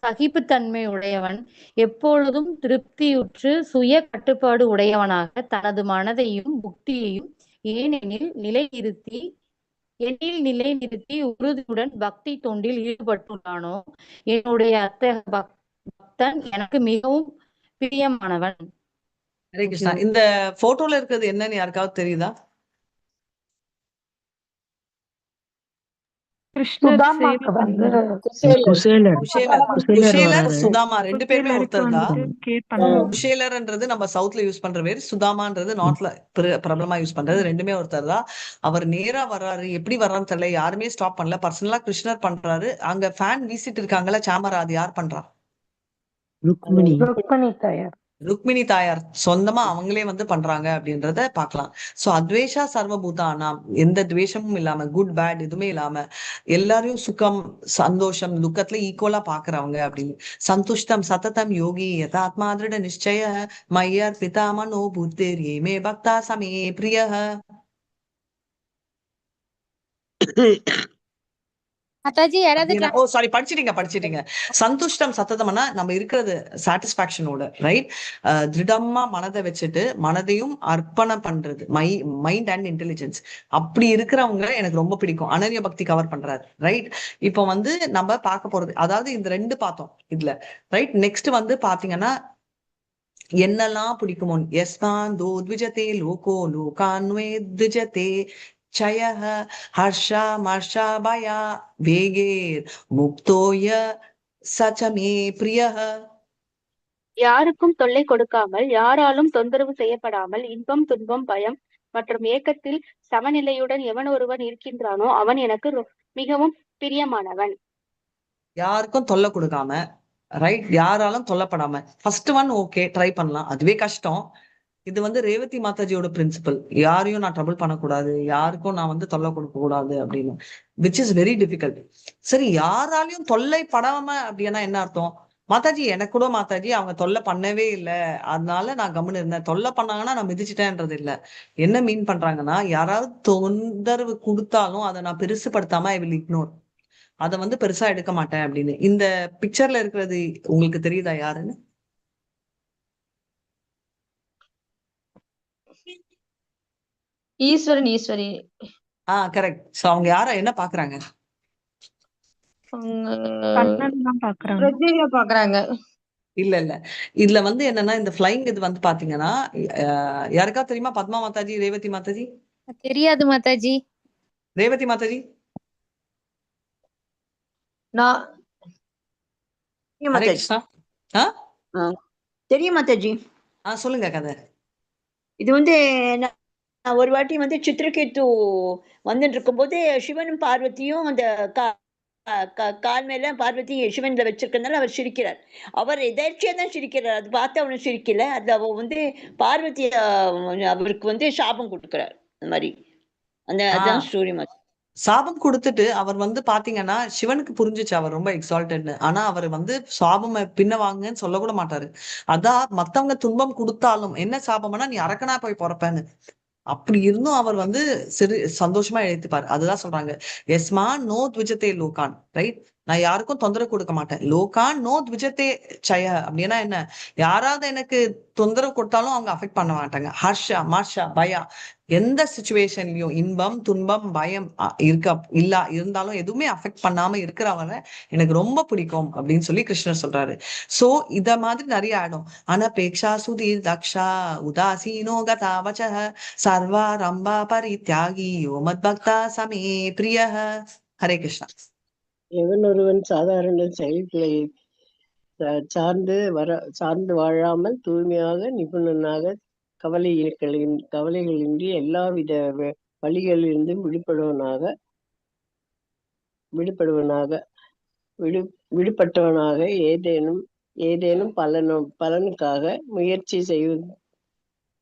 சகிப்புத்தன்மை உடையவன், எப்பொழுதும் திருப்தியுற்று சுய கட்டுப்பாடு உடையவனாக, தனது மனதையும் புத்தியையும் என்னில் நிலைநிறுத்தி உறுதியுடன் பக்தி தொண்டில் ஈடுபட்டுள்ளானோ, என்னுடைய அத்தகைய பக்தன் எனக்கு மிகவும் பிரியமானவன். ஹரே ஓகே கிருஷ்ணா. இந்த போட்டோல இருக்கிறது என்னன்னு யாருக்காவது தெரியுதா? கிருஷ்ணர் சேவை சுதாமாக்கு வந்து பண்றாரு. குசேலர் குஷேலர் குசேலர் குஷேலர் வராரு. சுதாமா ரெண்டு பேருமே குசேலருக்கு ஒருத்தர் தான். வந்துட்டு கேர் பண்றாங்க. குஷேலர்ன்றது நம்ம சவுத்ல யூஸ் பண்ற பேர், சுதாமான்றது நார்த்ல பிரபலமா யூஸ் பண்றது. ரெண்டுமே ஒருத்தர் தான். அவர் நேரா வர்றாரு, எப்படி வர்றான்னு தெரியல, யாருமே ஸ்டாப் பண்ணல. பர்சனலா கிருஷ்ணர் பண்றாரு. அங்க ஃபேன் வீசிட்டு இருக்காங்கல்ல கேமரா, அது யார் பண்றா? ருக்மிணி ருக்மணி தாயார். ருக்மிணி தாயார் சொந்தமா அவங்களே வந்து பண்றாங்க அப்படின்றத பார்க்கலாம். சோ அத்வேஷா சர்வபூதானாம், எந்த துவேஷமும் இல்லாம, குட் பேட் எதுவுமே இல்லாம எல்லாரையும் சுகம் சந்தோஷம் துக்கத்துல ஈக்குவலா பாக்குறவங்க அப்படின்னு. சந்துஷ்டம் சததம் யோகி யதாத்மா திருட நிச்சய மய்யர் பிதா மனோ புத்திர் ஏமே பக்தா சமே பிரிய. மாதாஜி யாராவது ஓ சாரி, படிச்சிட்டீங்க. சந்துஷ்டம் சத்ததம்னா நம்ம இருக்கிறது சாட்டிஸ்பாக்சனோட, ரைட்? திருடமா மனதை வச்சுட்டு மனதையும் அர்ப்பணம் பண்றது, மைண்ட் அண்ட் இன்டெலிஜென்ஸ், அப்படி இருக்கிறவங்க எனக்கு ரொம்ப பிடிக்கும். அனன்ய பக்தி கவர் பண்றாரு, ரைட்? இப்போ வந்து நம்ம பார்க்க போறது, அதாவது இந்த ரெண்டு பார்த்தோம் இதுல, ரைட்? நெக்ஸ்ட் வந்து பாத்தீங்கன்னா என்னெல்லாம் பிடிக்குமோ, யஸ்மாந்தோ த்விஜதே லோகோ லோகான்வே த்விஜதே க்ஷயஹ ஹர்ஷா மர்ஷா பயா வேகேர் முக்தோய சச்சமே பிரியஹ. யாருக்கும் தொல்லை கொடுக்காமல், யாராலும் தொந்தரவு செய்யப்படாமல், இன்பம் துன்பம் பயம் மற்றும் ஏக்கத்தில் சமநிலையுடன் எவன் ஒருவன் இருக்கின்றானோ அவன் எனக்கு மிகவும் பிரியமானவன். யாருக்கும் தொல்லை கொடுக்காம, ரைட்? யாராலும் தொல்லப்படாம. ஃபர்ஸ்ட் ஒன் ஓகே, ட்ரை பண்ணலாம். அதுவே கஷ்டம். இது வந்து ரேவதி மாதாஜியோட பிரின்சிபல். யாரையும் நான் ட்ரபிள் பண்ணக்கூடாது, யாருக்கும் நான் வந்து தொல்லை கொடுக்க கூடாது அப்படின்னு, விச் இஸ் வெரி டிஃபிகல்ட். சரி, யாராலையும் தொல்லை படாம அப்படின்னா என்ன அர்த்தம்? மாதாஜி எனக்கு கூட மாதாஜி அவங்க தொல்லை பண்ணவே இல்லை, அதனால நான் கம்முன்னு இருந்தேன். தொல்லை பண்ணாங்கன்னா நான் மிதிச்சிட்டேன்றது இல்லை. என்ன மீன் பண்றாங்கன்னா, யாராவது தொந்தரவு கொடுத்தாலும் அதை நான் பெருசுப்படுத்தாம ஐ வில் இக்னோர், அதை வந்து பெருசா எடுக்க மாட்டேன் அப்படின்னு. இந்த பிக்சர்ல இருக்கிறது உங்களுக்கு தெரியுதா யாருன்னு? ஈஸ்வரன் ஈஸ்வரி. கரெக்ட். சோ அவங்க யார என்ன பாக்குறாங்க? கண்ணன் தான் பாக்குறாங்க. பிரத்யேகா பாக்குறாங்க. இல்ல இதுல வந்து என்னன்னா, இந்த ஃபிளைங் இது வந்து பாத்தீங்கன்னா யாருக்கா தெரியுமா? பத்மா மாதாஜி, ரேவதி மாதாஜி? தெரியாது மாதாஜி. ரேவதி மாதாஜி நான் ஹரே கிருஷ்ணா. தெரியும் மாதாஜி. சொல்லுங்க கதை. இது வந்து நான் ஒரு வாட்டி வந்து சித்திரகேத்து வந்துட்டு இருக்கும்போது சிவனும் பார்வதியும் அந்த கால் மேல பார்வதி சிவன்ல வச்சிருக்கனால அவர் சிரிக்கிறார். அவர் எதர்ச்சியா தான் சிரிக்கிறார், அது பார்த்து அவனை சிரிக்கல. அது அவ வந்து பார்வதி அவருக்கு வந்து சாபம் கொடுக்கிறார். அந்த மாதிரி அதான் ஸ்டோரி மாதிரி. சாபம் கொடுத்துட்டு அவர் வந்து பாத்தீங்கன்னா சிவனுக்கு புரிஞ்சுச்சு அவர் ரொம்ப எக்ஸால்டட்னு. ஆனா அவர் வந்து சாபம் பின்ன வாங்கன்னு சொல்ல கூட மாட்டாரு. அதான் மத்தவங்க துன்பம் கொடுத்தாலும் என்ன சாபம்னா, நீ அரக்கனா போய் பொறப்பேன்னு. அப்படி இருந்தும் அவர் வந்து சந்தோஷமா எழுத்துப்பாரு. அதுதான் சொல்றாங்க, எஸ்மா நோ த்விஜத்தே லோகான், ரைட்? நான் யாருக்கும் தொந்தரவு கொடுக்க மாட்டேன். லோகான் நோ த்விஜத்தே சய அப்படின்னா என்ன? யாராவது எனக்கு தொந்தரவு கொடுத்தாலும் அவங்க அஃபெக்ட் பண்ண மாட்டாங்க. ஹர்ஷா மர்ஷா பயா, எந்த சுச்சுவேஷன்லயும் இன்பம் துன்பம் பயம் இருந்தாலும் எதுவுமே அஃபெக்ட் பண்ணாம இருக்கிறவங்க எனக்கு ரொம்ப பிடிக்கும் அப்படின்னு சொல்லி கிருஷ்ணர் சொல்றாரு. சோ இத மாதிரி நிறைய ஆடும். அனபேக்ஷா சுதீர் தக்ஷா உதாசீனோ கதா வசஹ சர்வா ரம்பா பரித்யாகி யோ மத் பக்தா சமே பிரியஹ. ஹரே கிருஷ்ணா. எவன் ஒருவன் சாதாரண செயல்களை சார்ந்து வாழாமல் தூய்மையாக நிபுணனாக கவலைகளின்றி எல்லாவித வழிகளிலிருந்தும் விடுபட்டவனாக ஏதேனும் பலனுக்காக முயற்சி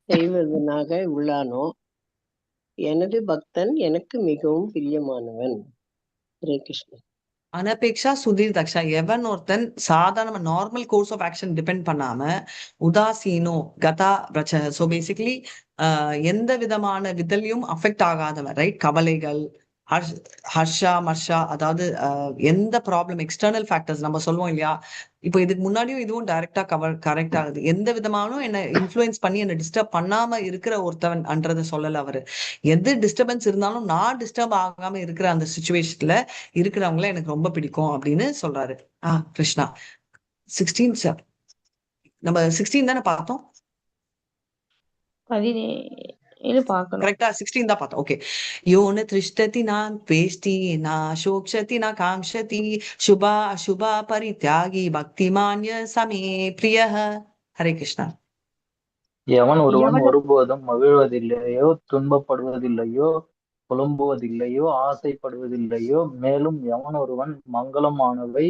செய்வதனாக உள்ளானோ எனது பக்தன் எனக்கு மிகவும் பிரியமானவன். ஹரே கிருஷ்ணா. அனபேக்ஷா சுதீர் தக்ஷா, எவன் ஒருத்தன் சாதாரண normal course of action depend பண்ணாம உதாசீனோ கதா பிரச்ச, சோ பேசிக்கலி எந்த விதமான விதலையும் அஃபெக்ட் ஆகாதவன், ரைட்? கவலைகள் ஹர்ஷா மர்ஷா, அதாவது எந்த ப்ராப்ளம் எக்ஸ்டர்னல் ஃபேக்டர்ஸ் நம்ம சொல்லுவோம் இல்லையா, இப்போ இதுக்கு முன்னாடியும் இதுவும் டைரக்டா கரெக்ட் ஆகுது. எந்த விதமானும் என்ன இன்ஃப்ளூயன்ஸ் பண்ணி என்ன டிஸ்டர்ப் பண்ணாம இருக்கிற ஒருத்தவன் அன்றதை சொல்லல அவரு. எது டிஸ்டர்பன்ஸ் இருந்தாலும் நான் டிஸ்டர்ப் ஆகாம இருக்கிற அந்த சிச்சுவேஷன்ல இருக்கிறவங்கள எனக்கு ரொம்ப பிடிக்கும் அப்படின்னு சொல்றாரு. கிருஷ்ணா 16 சார், நம்ம 16 தானே பார்த்தோம். 17 பார்க்கணும். கரெக்டா 16 தான் பார்த்தோம். ஓகே. யோன திருஷ்டதி நான் பேஷ்டி நா சோக்ஷதி நா காங்ஷதி சுபா அசுபா பரித்யாகி பக்திமான்ய சமே பிரியஹ. ஹரே கிருஷ்ணா. எவன் ஒருவன் ஒருபோதும் மகிழ்வதில்லையோ, துன்பப்படுவதில்லையோ, புலம்புவதில்லையோ, ஆசைப்படுவதில்லையோ, மேலும் எவன் ஒருவன் மங்களமானவை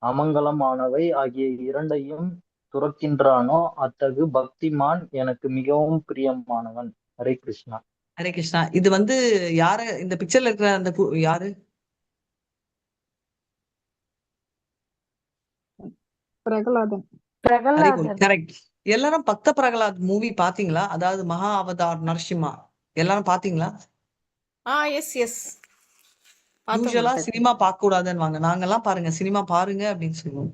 அமங்கலமானவை ஆகிய இரண்டையும் துறக்கின்றானோ அத்தகு பக்திமான் எனக்கு மிகவும் பிரியமானவன். ஹரே கிருஷ்ணா. ஹரே கிருஷ்ணா. இது வந்து யாரு இந்த பிக்சர்ல இருக்கிற அந்த யாரு? பிரகலாதன். கரெக்ட். எல்லாரும் பக்த பிரகலாத் மூவி பாத்தீங்களா? அதாவது மகா அவதார் நரசிம்மா எல்லாரும் பாத்தீங்களா? எஸ் எஸ் பார்த்தோம் யூஸ்வலா மாதாஜி. சினிமா பார்க்க கூடாதுன்னு வாங்க, நாங்கெல்லாம் பாருங்க சினிமா பாருங்க அப்படின்னு சொல்லுவோம்.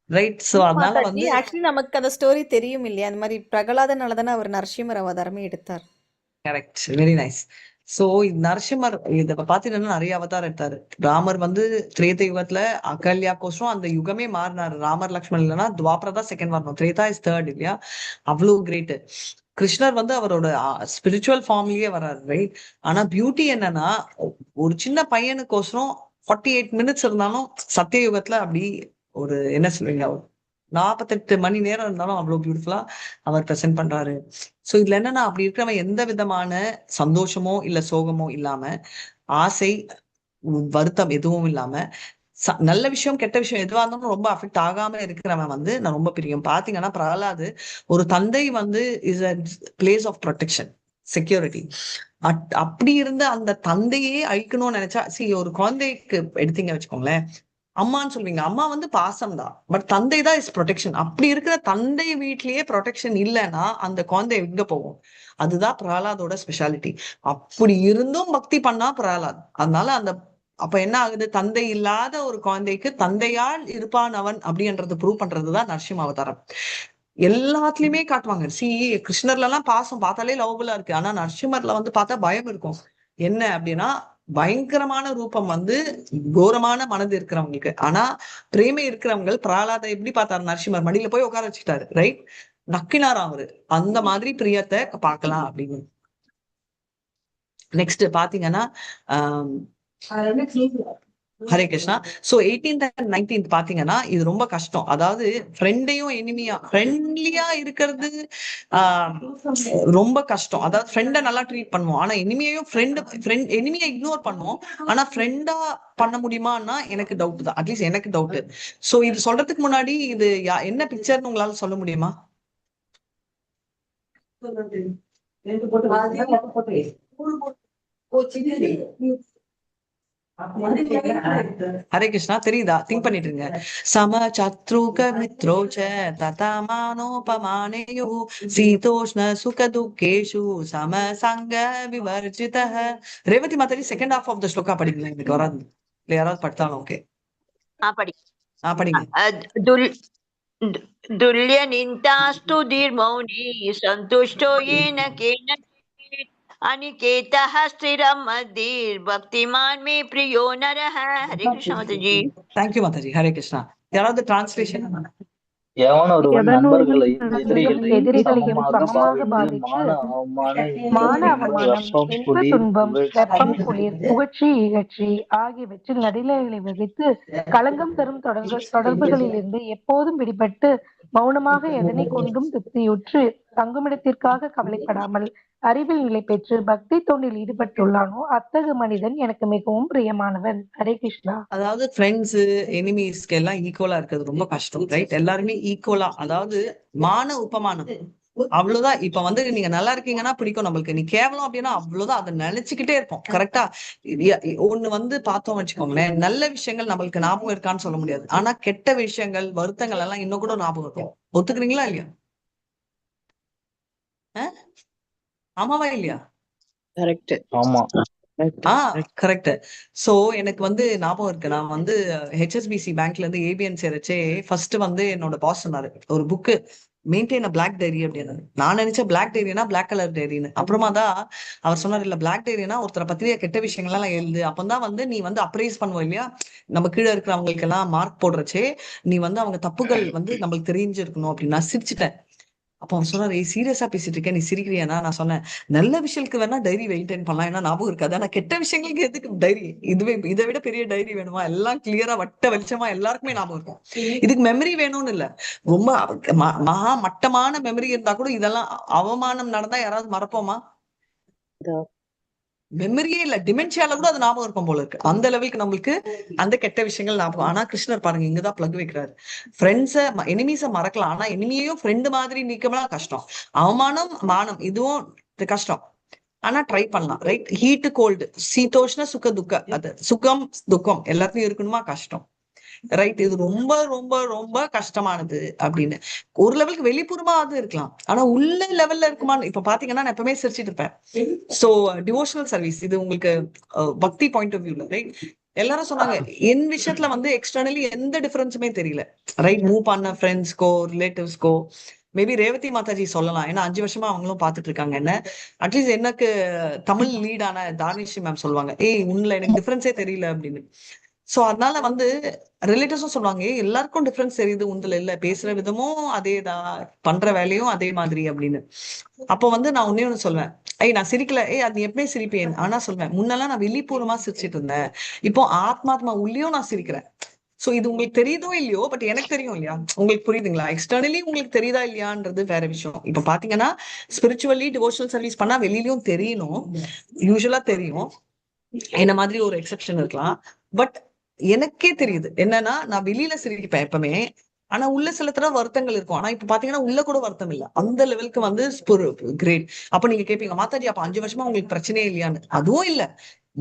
ரைட். சோ ஆமா அதனால மாதாஜி, வந்து ஆக்சுவலி நமக்கு அந்த ஸ்டோரி தெரியும் இல்லையா? அந்த மாதிரி பிரகலாதனால தானே அவர் நரசிம்மர் அவதாரமே எடுத்தார். Correct, very nice. So Narasimhar இத பாத்தீங்கன்னா நிறைய அவதாரம் எடுத்தாரு. ராமர் வந்து திரேத யுகத்துல அகல்யாக்கோசரம் அந்த யுகமே மாறினாரு. ராமர் லக்ஷ்மணன் இல்லைன்னா துவாபரா தான் செகண்ட் வரணும், திரேதா இஸ் தேர்ட் இல்லையா? அவ்வளவு கிரேட். கிருஷ்ணர் வந்து அவரோட ஸ்பிரிச்சுவல் ஃபார்ம்லயே வர்றாரு, ரைட்? ஆனா பியூட்டி என்னன்னா, ஒரு சின்ன பையனுக்கோசரம் 48 மினிட்ஸ் இருந்தாலும் சத்தியயுகத்துல அப்படி ஒரு என்ன சொல்றீங்க, 48 மணி நேரம் இருந்தாலும் அவ்வளவு பியூட்டிஃபுல்லா அவர் பிரசன்ட் பண்றாரு. சோ இதுல என்னன்னா, அப்படி இருக்கிறவன் எந்த விதமான சந்தோஷமோ இல்ல சோகமோ இல்லாம, ஆசை வருத்தம் எதுவும் இல்லாம, நல்ல விஷயம் கெட்ட விஷயம் எதுவா இருந்தாலும் ரொம்ப அஃபெக்ட் ஆகாம இருக்கிறவன் வந்து நான் ரொம்ப பிரியம். பாத்தீங்கன்னா பிரகலாது ஒரு தந்தை வந்து is a place of protection, security. அப்படி இருந்த அந்த தந்தையே அழிக்கணும்னு நினைச்சா, ஒரு குழந்தைக்கு எடுத்தீங்க வச்சுக்கோங்களேன், அம்மான்னு சொல்லுவீங்க, அம்மா வந்து பாசம் தான், பட் தந்தை தான் இஸ் ப்ரொடெக்ஷன். அப்படி இருக்கிற தந்தை வீட்லயே ப்ரொடெக்ஷன் இல்லைன்னா அந்த குழந்தை எங்க போகும்? அதுதான் பிரகலாதோட ஸ்பெஷாலிட்டி. அப்படி இருந்தும் பக்தி பண்ணா பிரகலாத். அதனால அந்த அப்ப என்ன ஆகுது, தந்தை இல்லாத ஒரு குழந்தைக்கு தந்தையால் இருப்பான் அவன் அப்படின்றது ப்ரூவ் பண்றதுதான் நரசிம்ம அவதாரம். எல்லாத்துலயுமே காட்டுவாங்க. கிருஷ்ணர்ல எல்லாம் பாசம் பார்த்தாலே லவபுல்லா இருக்கு, ஆனா நரசிம்மர்ல வந்து பார்த்தா பயம் இருக்கும். என்ன அப்படின்னா, பயங்கரமான ரூபம் வந்து கோரமான மனது இருக்கிறவங்களுக்கு. ஆனா பிரேமை இருக்கிறவங்க பிரகலாத எப்படி பார்த்தாரு? நரசிம்மர் மடியில போய் உட்கார வச்சுட்டாரு, ரைட்? நக்கினாராம் அவரு. அந்த மாதிரி பிரியத்தை பார்க்கலாம் அப்படின்னு. நெக்ஸ்ட் பாத்தீங்கன்னா Hare Krishna. So 18th and 19th பாத்தீங்கன்னா இது ரொம்ப கஷ்டம். அதாவது ஃப்ரெண்டையும் எனிமியா, ஃப்ரெண்ட்லியா இருக்கிறது ரொம்ப கஷ்டம். அதாவது ஃப்ரெண்டை நல்லா ட்ரீட் பண்ணுவோம், ஆனா எனிமியையும் எனிமியை இக்னோர் பண்ணுவோம், ஆனா ஃப்ரெண்டா பண்ண முடியுமான்னா எனக்கு டவுட் தான், அட்லீஸ்ட் எனக்கு டவுட். சோ இது சொல்றதுக்கு முன்னாடி இது என்ன பிக்சர்னு உங்களால சொல்ல முடியுமா? ஹரே கிருஷ்ணா. தெரியுதா? திங்க் பண்ணிட்டு இருங்க. சம சத்ருக மித்ரோச்ச ததமானோபமானேயு சீதோஷ்ண சுக துக்கேஷு சம சங்க விவர்ஜிதஹ. Revathi Mataji second half of the shloka படிங்களா? எனக்கு வராது, இல்ல யாராவது படுத்தாலும் ஓகே. படிங்க. துல்லிய நிந்தாஸ்து தீர்மௌனி சந்துஷ்டோ येन केन अनिकेतः स्थिरं मद्धिर् भक्तिमान् मे प्रियो नरः. हरे कृष्ण माताजी. தேங்க்யூ மாதாஜி. ஹரே கிருஷ்ணா. யாராவது டிரான்ஸ்லேஷன்? எவன் ஒருவன் நண்பர்களை எதிரிகளையும் சமமாக பாவித்து மான அவமானம் இன்ப துன்பம் வெப்பம் குளிர் புகழ்ச்சி இகழ்ச்சி ஆகியவற்றில் நடுநிலைகளை வகித்து களங்கம் தரும் தொடர்புகளிலிருந்து எப்போதும் விடுபட்டு மௌனமாக எதனை கொண்டும் திருப்தியுற்று தங்குமிடத்திற்காக கவலைப்படாமல் அறிவில் நிலை பெற்று பக்தி தொண்டில் ஈடுபட்டுள்ளானோ அத்தகு மனிதன் எனக்கு மிகவும் பிரியமானவன். ஹரே கிருஷ்ணா. அதாவது ஃப்ரெண்ட்ஸ் எனிமீஸ்க்கு எல்லாம் ஈக்குவலா இருக்கிறது ரொம்ப கஷ்டம், ரைட்? எல்லாருமே ஈக்குவலா, அதாவது மான உபமானம் அவ்வளவுதான். இப்ப வந்து நீங்க நல்லா இருக்கீங்கன்னா பிடிக்கும் நம்மளுக்கு, நீ கேவலம் அப்படின்னா அவ்வளவுதான், அதை நினைச்சுக்கிட்டே இருப்போம். கரெக்டா? ஒண்ணு வந்து பார்த்தோம் வச்சுக்கோங்களேன், நல்ல விஷயங்கள் நம்மளுக்கு ஞாபகம் இருக்கான்னு சொல்ல முடியாது, ஆனா கெட்ட விஷயங்கள் வருத்தங்கள் எல்லாம் இன்னும் கூட ஞாபகம் இருக்கும். ஒத்துக்கிறீங்களா இல்லையா? ஆமாவா இல்லையா? கரெக்ட். ஆமா. கரெக்ட். சோ எனக்கு வந்து ஞாபகம் இருக்கு, நான் வந்து ஹெச்எஸ்பிசி பேங்க்ல இருந்து ஏபிஎன் சேரச்சே ஃபர்ஸ்ட் வந்து என்னோட பாஸ் சொன்னாரு, ஒரு புக்கு மெயின்டைன் பிளாக் டைரி அப்படின்னு. நான் நினைச்சேன் பிளாக் டைரினா பிளாக் கலர் டைரின்னு. அப்புறமா தான் அவர் சொன்னார், இல்ல பிளாக் டைரினா ஒருத்தரை பத்திரியா கெட்ட விஷயங்கள்லாம் எழுது, அப்பதான் வந்து நீ வந்து அப்ரைஸ் பண்ணுவோம் இல்லையா, நம்ம கீழே இருக்கிறவங்களுக்கு எல்லாம் மார்க் போடுறச்சே நீ வந்து அவங்க தப்புகள் வந்து நம்மளுக்கு தெரிஞ்சிருக்கணும் அப்படின்னு. நான் சிரிச்சுட்டேன். அப்போ அவன் சொன்னாரு, சீரியஸா பேசிட்டு இருக்கேன், நீ சிரிக்கிறியானா? நான் சொன்னேன், நல்ல விஷயத்துக்கு வேணா டைரி மெயின்டைன் பண்ணலாம், ஏன்னா ஞாபகம் இருக்காது. ஆனா கெட்ட விஷயங்களுக்கு எதுக்கு டைரி? இதை விட பெரிய டைரி வேணுமா? எல்லாம் கிளியரா வட்ட வெளிச்சமா எல்லாருக்குமே ஞாபகம் இருக்கும். இதுக்கு மெமரி வேணும்னு இல்ல, ரொம்ப மகா மட்டமான மெமரி இருந்தா கூட இதெல்லாம் அவமானம் நடந்தா யாராவது மறப்போமா? மெமரியே இல்ல, டிமென்ஷியால கூட அது ஞாபகம் இருக்கும் போல இருக்கு. அந்த லெவலுக்கு நம்மளுக்கு அந்த கெட்ட விஷயங்கள் ஞாபகம். ஆனா கிருஷ்ணர் பாருங்க, இங்கதான் பிளக் வைக்கிறாரு. ஃப்ரெண்ட்ஸ எனிமீஸ மறக்கலாம், ஆனா எனிமியையும் ஃப்ரெண்டு மாதிரி நீக்கம்லாம் கஷ்டம். அவமானம் மானம் இதுவும் கஷ்டம், ஆனா ட்ரை பண்ணலாம். ரைட்? ஹீட் கோல்டு, சீதோஷ்ண சுக துக்க, அது சுகம் துக்கம் எல்லாத்தையும் இருக்கணுமா? கஷ்டம். ரைட்? இது ரொம்ப ரொம்ப ரொம்ப கஷ்டமானது அப்படின்னு. ஒரு லெவலுக்கு வெளிப்புறமா அது இருக்கலாம், ஆனா உள்ள லெவல்ல இருக்குமான்னு இப்ப பாத்தீங்கன்னா நான் எப்பவுமே சிரிச்சிட்டு இருப்பேன். சோ டிவோஷனல் சர்வீஸ் இது உங்களுக்கு பக்தி பாயிண்ட் ஆஃப் வியூல, ரைட்? எல்லாரும் சொன்னாங்க என் விஷயத்துல வந்து எக்ஸ்டர்னலி எந்த டிஃபரன்ஸுமே தெரியல. ரைட்? மூவ் பண்ண ஃப்ரெண்ட்ஸ்க்கோ ரிலேட்டிவ்ஸ்க்கோ மேபி ரேவதி மாதாஜி சொல்லலாம், ஏன்னா 5 வருஷமா அவங்களும் பாத்துட்டு இருக்காங்க என்ன. அட்லீஸ்ட் எனக்கு தமிழ் லீடான தானிஷி மேம் சொல்லுவாங்க, உன்ல எனக்கு டிஃபரன்ஸே தெரியல அப்படின்னு. சோ அதனால வந்து ரிலேட்டிவ்ஸும் சொல்லுவாங்க, எல்லாருக்கும் டிஃபரன்ஸ் தெரியுது, உந்துல இல்ல, பேசுற விதமும் அதேதான், பண்ற வேலையும் அதே மாதிரி அப்படின்னு. அப்போ வந்து நான் ஒண்ணு சொல்லுவேன், நான் சிரிக்கல, அது எப்பவுமே சிரிப்பேன். ஆனா சொல்லுவேன், முன்னெல்லாம் நான் வெளிப்பூர்வமா சிரிச்சிட்டு இருந்தேன், இப்போ ஆத்மாத்மா உள்ளியும் நான் சிரிக்கிறேன். சோ இது உங்களுக்கு தெரியுதோ இல்லையோ, பட் எனக்கு தெரியும் இல்லையா? உங்களுக்கு புரியுதுங்களா? எக்ஸ்டர்னலி உங்களுக்கு தெரியுதா இல்லையான்றது வேற விஷயம். இப்ப பாத்தீங்கன்னா ஸ்பிரிச்சுவலி டிவோஷனல் சர்வீஸ் பண்ணா வெளியிலயும் தெரியணும், யூஸ்வலா தெரியும், என்ன மாதிரி ஒரு எக்ஸெப்ஷன் இருக்கலாம். பட் எனக்கே தெரியுது என்னன்னா, நான் வெளியில சிரிப்பேன் எப்பவுமே, ஆனா உள்ள சில தடவை வருத்தங்கள் இருக்கும். ஆனா இப்ப பாத்தீங்கன்னா உள்ள கூட வருத்தம் இல்ல, அந்த லெவலுக்கு வந்து கிரேட். அப்ப நீங்க கேட்பீங்க, மாதாஜி அப்ப 5 வருஷமா உங்களுக்கு பிரச்சனையே இல்லையான்னு. அதுவும் இல்ல,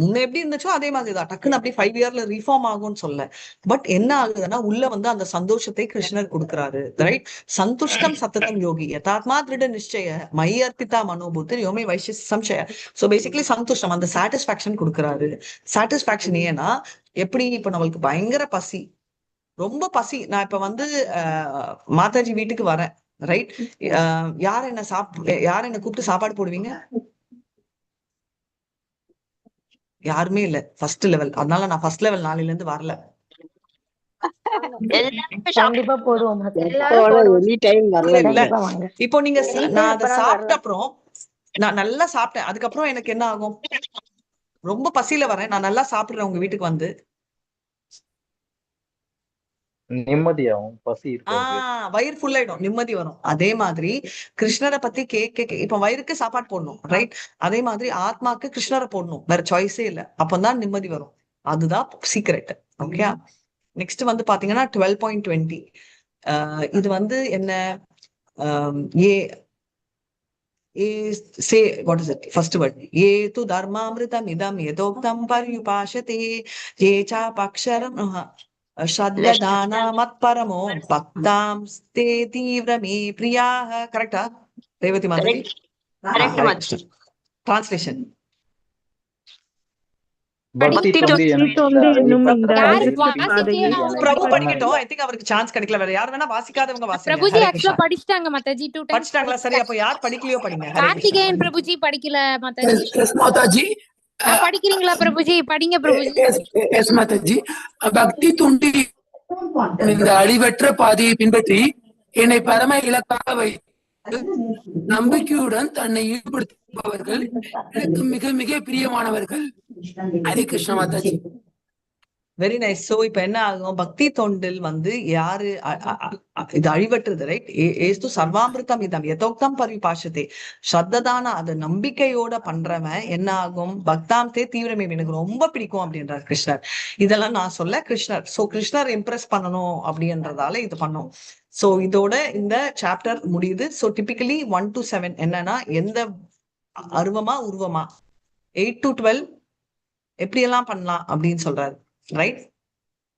முன்ன எப்படி இருந்துச்சோ அதே மாதிரிதான், டக்குன்னு அப்படி 5 இயர்ல ரீஃபார்ம் ஆகும்னு சொல்ல. பட் என்ன ஆகுதுன்னா, உள்ள வந்து அந்த சந்தோஷத்தை கிருஷ்ணர் கொடுக்குறாரு. ரைட்? சந்துஷ்டம் சத்ததம் யோகி யதாத்மா திருட நிச்சய மை அர்ப்பிதா மனோபூத்தி யோமே வைஷ்ய சம்சய. சோ பேசிக்கலி சந்துஷ்டம், அந்த சாட்டிஸ்பாக்சன் கொடுக்குறாரு. சாட்டிஸ்பாக்சன் ஏன்னா, எப்படி இப்ப நம்மளுக்கு பயங்கர பசி, ரொம்ப பசி, நான் இப்ப வந்து மாதாஜி வீட்டுக்கு வரேன், ரைட்? யார் என்ன கூப்பிட்டு சாப்பாடு போடுவீங்க? யாருமே இல்ல, ஃபர்ஸ்ட் லெவல். அதனால நான் ஃபர்ஸ்ட் லெவல் நாளையில இருந்து வரல. கண்டிப்பா போடுவோம் எனி டைம் வரல. இல்ல இப்போ நீங்க நான் அதை சாப்பிட்ட அப்புறம் நான் நல்லா சாப்பிட்டேன், அதுக்கப்புறம் எனக்கு என்ன ஆகும்? ரொம்ப பசியில வரேன், நான் நல்லா சாப்பிடுறேன் உங்க வீட்டுக்கு வந்து, நிம்மதியாகும், பசி இருக்காது, வயிறு ஃபுல் ஆயிடும், நிம்மதி வரும். அதே மாதிரி கிருஷ்ணரை பத்தி கேட்க இப்ப வயிறுக்கு சாப்பாடு போடணும், ரைட்? அதே மாதிரி ஆத்மாக்கு கிருஷ்ணரை போடணும், வேற சாய்ஸே இல்ல, அப்பதான் நிம்மதி வரும். அதுதான் சீக்ரெட். ஓகே, நெக்ஸ்ட் வந்து பாத்தீங்கன்னா 12.20 இது வந்து என்ன? ஏ say what is it? First word. Ye tu dharmamritam idam yadoktam paryupashate ye chapaksharam shraddha dana matparamo bhaktam ste tivrame priyaha. Correct? Revati Mataji? Correct. Translation. பக்தி தொண்டு பிரபு படிக்கட்டும். ஐ திங்க் அவருக்கு chance கிடைக்கல, வேற யார் வேணா வாசிக்காதவங்க வாசிங்க. பிரபுஜி ஆக்சுவலா படிச்சிட்டாங்க மாதாஜி, 2 டைம்ஸ் படிச்சிட்டாங்களா? சரி, அப்ப யார் படிக்கலையோ படிங்க. கார்த்திகேயன் பிரபுஜி படிக்கல மாதாஜி. மாதாஜி படிக்கிறீங்களா பிரபுஜி? படிங்க பிரபுஜி. எஸ் மாதாஜி. பக்தி துண்டி இந்த அழிவற்ற பாதையை பின்பற்றி என்னை பரம இலக்காக வைத்து நம்பிக்கையுடன் தன்னை ஈடுபடுத்துபவர்கள் எனக்கு மிக மிக பிரியமானவர்கள். Hare Krishna Mataji. Very nice. So இப்ப என்ன ஆகும்? பக்தி தொண்டில் வந்து யாரு இது அழிவற்றது, ரைட்? ஏஸ்து சர்வாமிருத்தம் இதம் யதோக்தம் பரிபாஷதே ஸ்ரத்ததான, அது நம்பிக்கையோட பண்றவன் என்ன ஆகும்? பக்தாம் தே தீவிரமே, எனக்கு ரொம்ப பிடிக்கும் அப்படின்றார் கிருஷ்ணர். இதெல்லாம் நான் சொல்ல, கிருஷ்ணர். சோ கிருஷ்ணர் இம்ப்ரெஸ் பண்ணணும் அப்படின்றதால இது பண்ணும். சோ இதோட இந்த சாப்டர் முடியுது. சோ டிபிக்கலி 1 to 7 என்னன்னா, எந்த அருவமா உருவமா 8 to 12 எப்படி எல்லாம் பண்ணலாம் அப்படின்னு சொல்றாரு, ரைட்?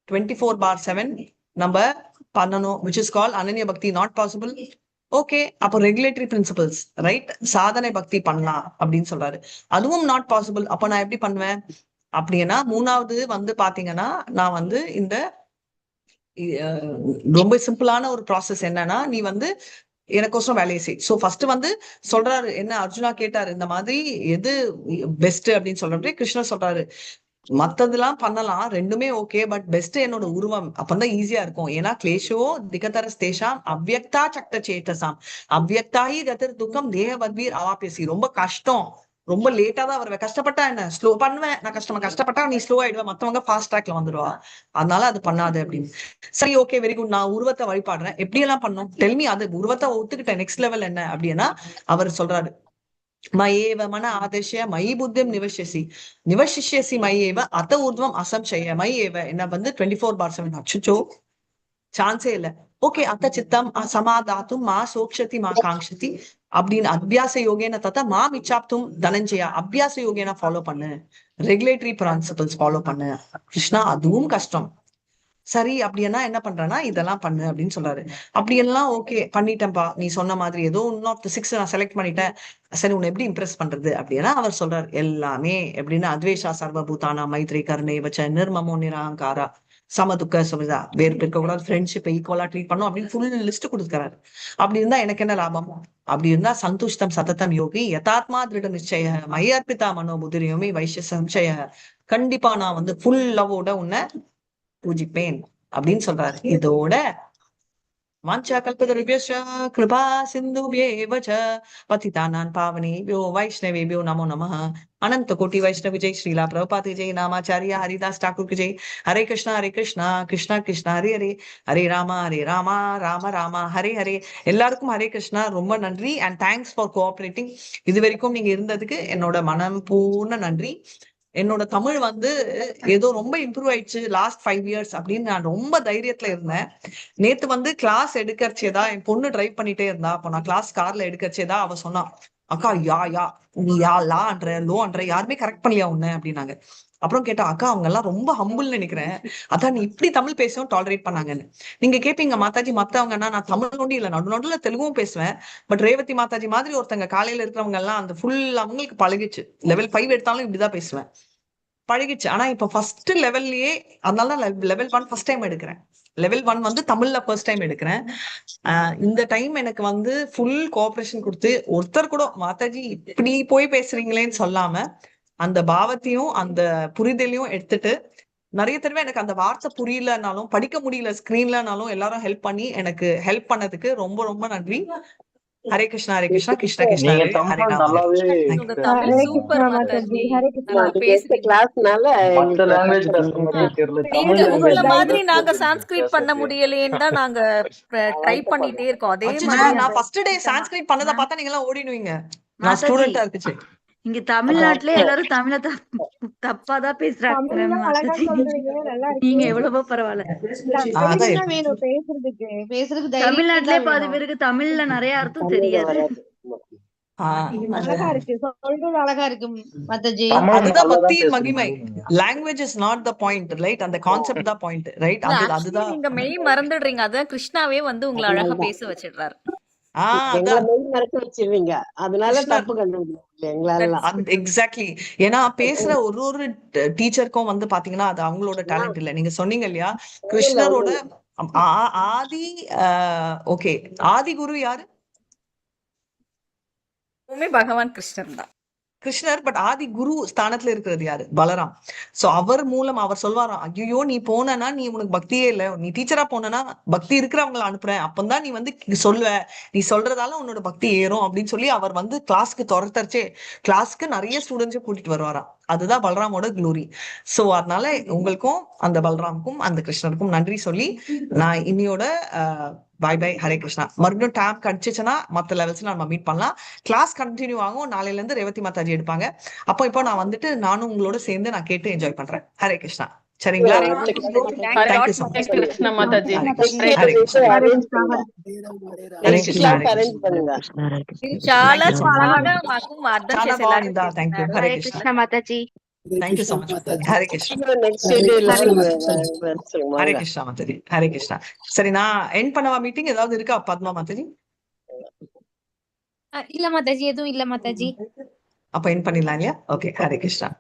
24/7 நம்ம பண்ணணும், which is called அனன்ய பக்தி. Not possible. ஓகே, அப்போ ரெகுலேட்டரி பிரின்சிபல்ஸ், ரைட்? சாதனை பக்தி பண்ணலாம் அப்படின்னு சொல்றாரு. அதுவும் நாட் பாசிபிள். அப்ப நான் எப்படி பண்ணுவேன் அப்படின்னா, மூணாவது வந்து பாத்தீங்கன்னா, நான் வந்து இந்த ரொம்ப சிம்பிளான ஒரு ப்ராசஸ் என்னன்னா, நீ வந்து எனக்கோசரம் வேலையை செய். சோ ஃபர்ஸ்ட் வந்து சொல்றாரு என்ன, அர்ஜுனா கேட்டாரு இந்த மாதிரி எது பெஸ்ட் அப்படின்னு சொல்றப்ப கிருஷ்ணர் சொல்றாரு, மத்ததெல்லாம் பண்ணலாம், ரெண்டுமே ஓகே. பட் பெஸ்ட் என்னோட உருவம், அப்பதான் ஈஸியா இருக்கும். ஏன்னா கிளேஷோ திகதரஸ்தேஷாம் அவ்யக்தா சக்த சேதசாம் அவ்யக்தாயி கதிர் துக்கம் தேவத்வீர் அவாபியசி. ரொம்ப கஷ்டம், ரொம்ப லேட்டா தான் வருவேன். கஷ்டப்பட்டா என்ன, ஸ்லோ பண்ணுவேன். நான் கஷ்டப்பட்டா நீ ஸ்லோ ஆயிடுவ, மத்தவங்க ஃபாஸ்ட் ட்ராக்ல வந்துடுவா. அதனால அது பண்ணாது அப்படின்னு. சரி, ஓகே, வெரி குட். நான் உருவத்தை வழிபாடுறேன். எப்படி எல்லாம் பண்ணும் டெல்மி. அது உருவத்தை ஒத்துக்கிட்ட நெக்ஸ்ட் லெவல் என்ன அப்படின்னா, அவர் சொல்றாரு, மயேவ மன ஆதேஷ்ய மயி புத்திம் நிவசிஷ்யசி மயேவ அத ஊர்துவம் அசம்சய. மயேவ என்ன வந்து 24/7. அச்சுச்சோ, சான்ஸே இல்ல. ஓகே, அத்த சித்தம் சமாதாத்தும் மா சோக்ஷதி மா காங்ஷதி அப்படின்னு அபியாச யோகேன தத்தா மா மிச்சாப்தும் தனஞ்சயா. அபியாச யோகேன ஃபாலோ பண்ணு, ரெகுலேட்டரி பிரின்சிபல்ஸ் ஃபாலோ பண்ணு. கிருஷ்ணா, அதுவும் கஷ்டம். சரி, அப்படின்னா என்ன பண்றேன்னா இதெல்லாம் பண்ணு அப்படின்னு சொல்றாரு. அப்படியெல்லாம் ஓகே பண்ணிட்டேன்ப்பா, நீ சொன்ன மாதிரி ஏதோ ஒன் ஆஃப் த 6 நான் செலக்ட் பண்ணிட்டேன். சரி, உன்னை எப்படி இம்ப்ரெஸ் பண்றது அப்படின்னா அவர் சொல்றாரு எல்லாமே எப்படின்னா, அத்வேஷா சர்வபூதானா மைத்ரி கருணை வச்ச நிர்மமோ நிராங்காரா சமதுக்க சுமிதா, வேறு இருக்க கூடாது, ஃப்ரெண்ட்ஷிப் ஈக்குவலா ட்ரீட் பண்ணும் அப்படின்னு ஃபுல் லிஸ்ட் கொடுக்குறாரு. அப்படி இருந்தா எனக்கு என்ன லாபம்? அப்படி இருந்தா சந்துஷ்டம் சததம் யோகி யதாத்மா திருட நிச்சய மையர்பிதா மனோபுதிரியோமி வைஷ்ய சம்சய. கண்டிப்பா நான் வந்து ஃபுல் லவோட உன்னை பூஜிப்பேன் அப்படின்னு சொல்றாரு. இதோட வாஞ்சா கல்பதருபியஸ்ய கிருபா சிந்துப்யேவ ச பதிதானான் பாவனேபியோ வைஷ்ணவேபியோ நமோ நமः. அனந்த கோட்டி வைஷ்ணவ ஜெய். ஸ்ரீலா பிரபுபாத் ஜெய். நாமாச்சாரியா ஹரிதாஸ் டாக்கூர் ஜெய். ஹரே கிருஷ்ணா கிருஷ்ணா கிருஷ்ணா ஹரே ஹரே, ஹரே ராமா ராம ராமா ஹரே ஹரே. எல்லாருக்கும் ஹரே கிருஷ்ணா. ரொம்ப நன்றி அண்ட் தேங்க்ஸ் ஃபார் கோஆபரேட்டிங். இது வரைக்கும் நீங்க இருந்ததுக்கு என்னோட மனம் பூர்ண நன்றி. என்னோட தமிழ் வந்து ஏதோ ரொம்ப இம்ப்ரூவ் ஆயிடுச்சு லாஸ்ட் 5 years அப்படின்னு நான் ரொம்ப தைரியத்துல இருந்தேன். நேத்து வந்து கிளாஸ் எடுக்கறச்சேதா என் பொண்ணு டிரைவ் பண்ணிட்டே இருந்தா. அப்போ நான் கிளாஸ் கார்ல எடுக்கறச்சேதா அவ சொன்னா, அக்கா நீ லான்ற லோன்ற யாருமே கரெக்ட் பண்ணியா உன்ன அப்படின்னாங்க. அப்புறம் கேட்டா, அக்கா அவங்க எல்லாம் ரொம்ப ஹம்புல்னு நினைக்கிறேன், அதான் நீ இப்படி தமிழ் பேசவும் டாலரேட் பண்ணாங்கன்னு. நீங்க கேப்பீங்க மாதாஜி மத்தவங்கன்னா, நான் தமிழ் ஒண்டி இல்ல நடுநடுல தெலுங்கும் பேசுவேன். பட் ரேவதி மாதாஜி மாதிரி ஒருத்தங்க காலையில இருக்கிறவங்க எல்லாம் அந்த ஃபுல் அவங்களுக்கு பழகிச்சு. லெவல் 5 எடுத்தாலும் இப்படிதான் பேசுவேன், பழகிச்சு. ஆனா இப்ப ஃபர்ஸ்ட் லெவல்லயே, அதனால லெவல் 1 ஃபர்ஸ்ட் டைம் எடுக்கிறேன். லெவல் 1 வந்து தமிழ்ல ஃபர்ஸ்ட் டைம் எடுக்கிறேன். இந்த டைம் எனக்கு வந்து ஃபுல் கோஆபரேஷன் கொடுத்து ஒருத்தர் கூட மாதாஜி இப்படி போய் பேசுறீங்களேன்னு சொல்லாம அந்த பாவத்தையும் அந்த புரிதலையும் எடுத்துட்டு, நிறைய தடவை எனக்கு அந்த வார்த்தை புரியலனாலும் படிக்க முடியல ஸ்கிரீன்லனாலும் எல்லாரும் ஹெல்ப் பண்ணி எனக்கு ஹெல்ப் பண்ணதுக்கு ரொம்ப ரொம்ப நன்றி. ஹரே கிருஷ்ணா கிருஷ்ணா கிருஷ்ணா நீங்க ஹரே தமிழ் ராம். நல்லாவே உங்க தமிழ் சூப்பர் மாதாஜி, நல்லா பேசுறீங்க. கிளாஸ்னால மத்த லாங்குவேஜ் கஸ்டமருக்கே தெரியல, தமிழ் நீங்க உங்கள லாங்குவேஜ் மாதிரி நாங்க பேச சான்ஸ்கிரிட் பண்ண தெரியாது. முடியலையேன்னு தான் நாங்க ட்ரை பண்ணிட்டே இருக்கோம். அதே அச்சச்சோ, மாதிரி நான் ஃபர்ஸ்ட் டே சான்ஸ்கிரிட் பண்ணதை பார்த்தா நீங்க எல்லாம் ஓடிடுவீங்க. நான் மாதாஜி, ஸ்டூடெண்டா இருக்குச்சு. இங்க தமிழ்நாட்டுல எல்லாரும் தமிழ தப்பாதான் பேசுறாங்க தமிழ்லாம் அழகா மாதாஜி. சொல்றீங்க, நல்லா நீங்க இருக்கு. எவ்வளவோ பரவாயில்ல. அதான் தைரியம் தான் வேணும் பேசுறதுக்கு தைரியம் தமிழ்நாட்டிலே தான் பாதி வேணும். பேருக்கு தமிழ்ல நிறைய அர்த்தம் தமிழ்ல தெரியாது. வராது. அழகா இருக்கு, சொல்றது அழகா இருக்கு மாதாஜி. தமிழ் அதுதான் நல்லாதான் பக்தியின் மகிமை. பேசுறீங்க. Language is not the point, right? அந்த கான்செப்ட் தான் பாயிண்ட், ரைட்? இல்ல, அது actually அதுதான். நீங்க மெய் மறந்துடுறீங்க. அதான் கிருஷ்ணாவே வந்து உங்களை அழகா பேச வச்சிடுறாரு. எங்களை அதான் மெய் மறக்க வச்சிருவீங்க, அதனால கிருஷ்ணர். தப்பு கண்டுபிடிக்கல எங்களாலாம். எக்ஸாக்ட்லி. ஏன்னா பேசுற ஒரு டீச்சருக்கும் வந்து பாத்தீங்கன்னா அது அவங்களோட டேலண்ட் இல்ல. நீங்க சொன்னீங்க இல்லையா, கிருஷ்ணரோட ஆதி ஓகே, ஆதி குரு யாரு? எப்பவுமே பகவான் கிருஷ்ணர் தான். கிருஷ்ணர். பட் ஆதி குரு ஸ்தானத்துல இருக்கிறது யாரு? பலராம். சோ அவர் மூலம் அவர் சொல்வாராம், ஐயோ நீ போனா நீ உனக்கு பக்தியே இல்ல, நீ டீச்சரா போனா பக்தி இருக்கிறவங்களை அனுப்புறேன், அப்பந்தான் நீ வந்து சொல்லுவ, நீ சொல்றதால உன்னோட பக்தி ஏறும் அப்படின்னு சொல்லி அவர் வந்து கிளாஸ்க்கு துரத்தரிச்சே கிளாஸ்க்கு நிறைய ஸ்டூடெண்ட்ஸை கூட்டிட்டு வருவாராம். அதுதான் பலராமோட க்ளோரி. சோ அதனால உங்களுக்கும் அந்த பலராமுக்கும் அந்த கிருஷ்ணருக்கும் நன்றி சொல்லி நான் இன்னியோட பாய் பாய். ஹரே கிருஷ்ணா. மறுபடியும் டைம் கிடைச்சிச்சுன்னா மற்ற லெவல்ஸ்ல நம்ம மீட் பண்ணலாம். கிளாஸ் கண்டினியூ ஆகும். நாளையில இருந்து ரேவதி மாதாஜி எடுப்பாங்க. இப்போ நான் வந்துட்டு நானும் உங்களோட சேர்ந்து நான் கேட்டு என்ஜாய் பண்றேன். ஹரே கிருஷ்ணா. சரிங்களா? Thank you so much. Krishna Mataji. Hare Krishna. Hare Krishna. Hare Krishna. చాలా చక్కగా మాకు అర్థం చాలా చేసేలా బాగుందా? Thank you. Hare Krishna. Krishna Mataji. Thank you so much. Hare Krishna. Hare Krishna Mataji. Hare Krishna. சரி, நான் எண்ட் பண்ணவா மீட்டிங்? ஏதாவது இருக்கா பத்மா மாதாஜி? இல்ல மாதாஜி, எதுவும் இல்ல மாதாஜி. அப்ப எண்ட் பண்ணிடலாம் இல்லையா? ஓகே. ஹரே கிருஷ்ணா.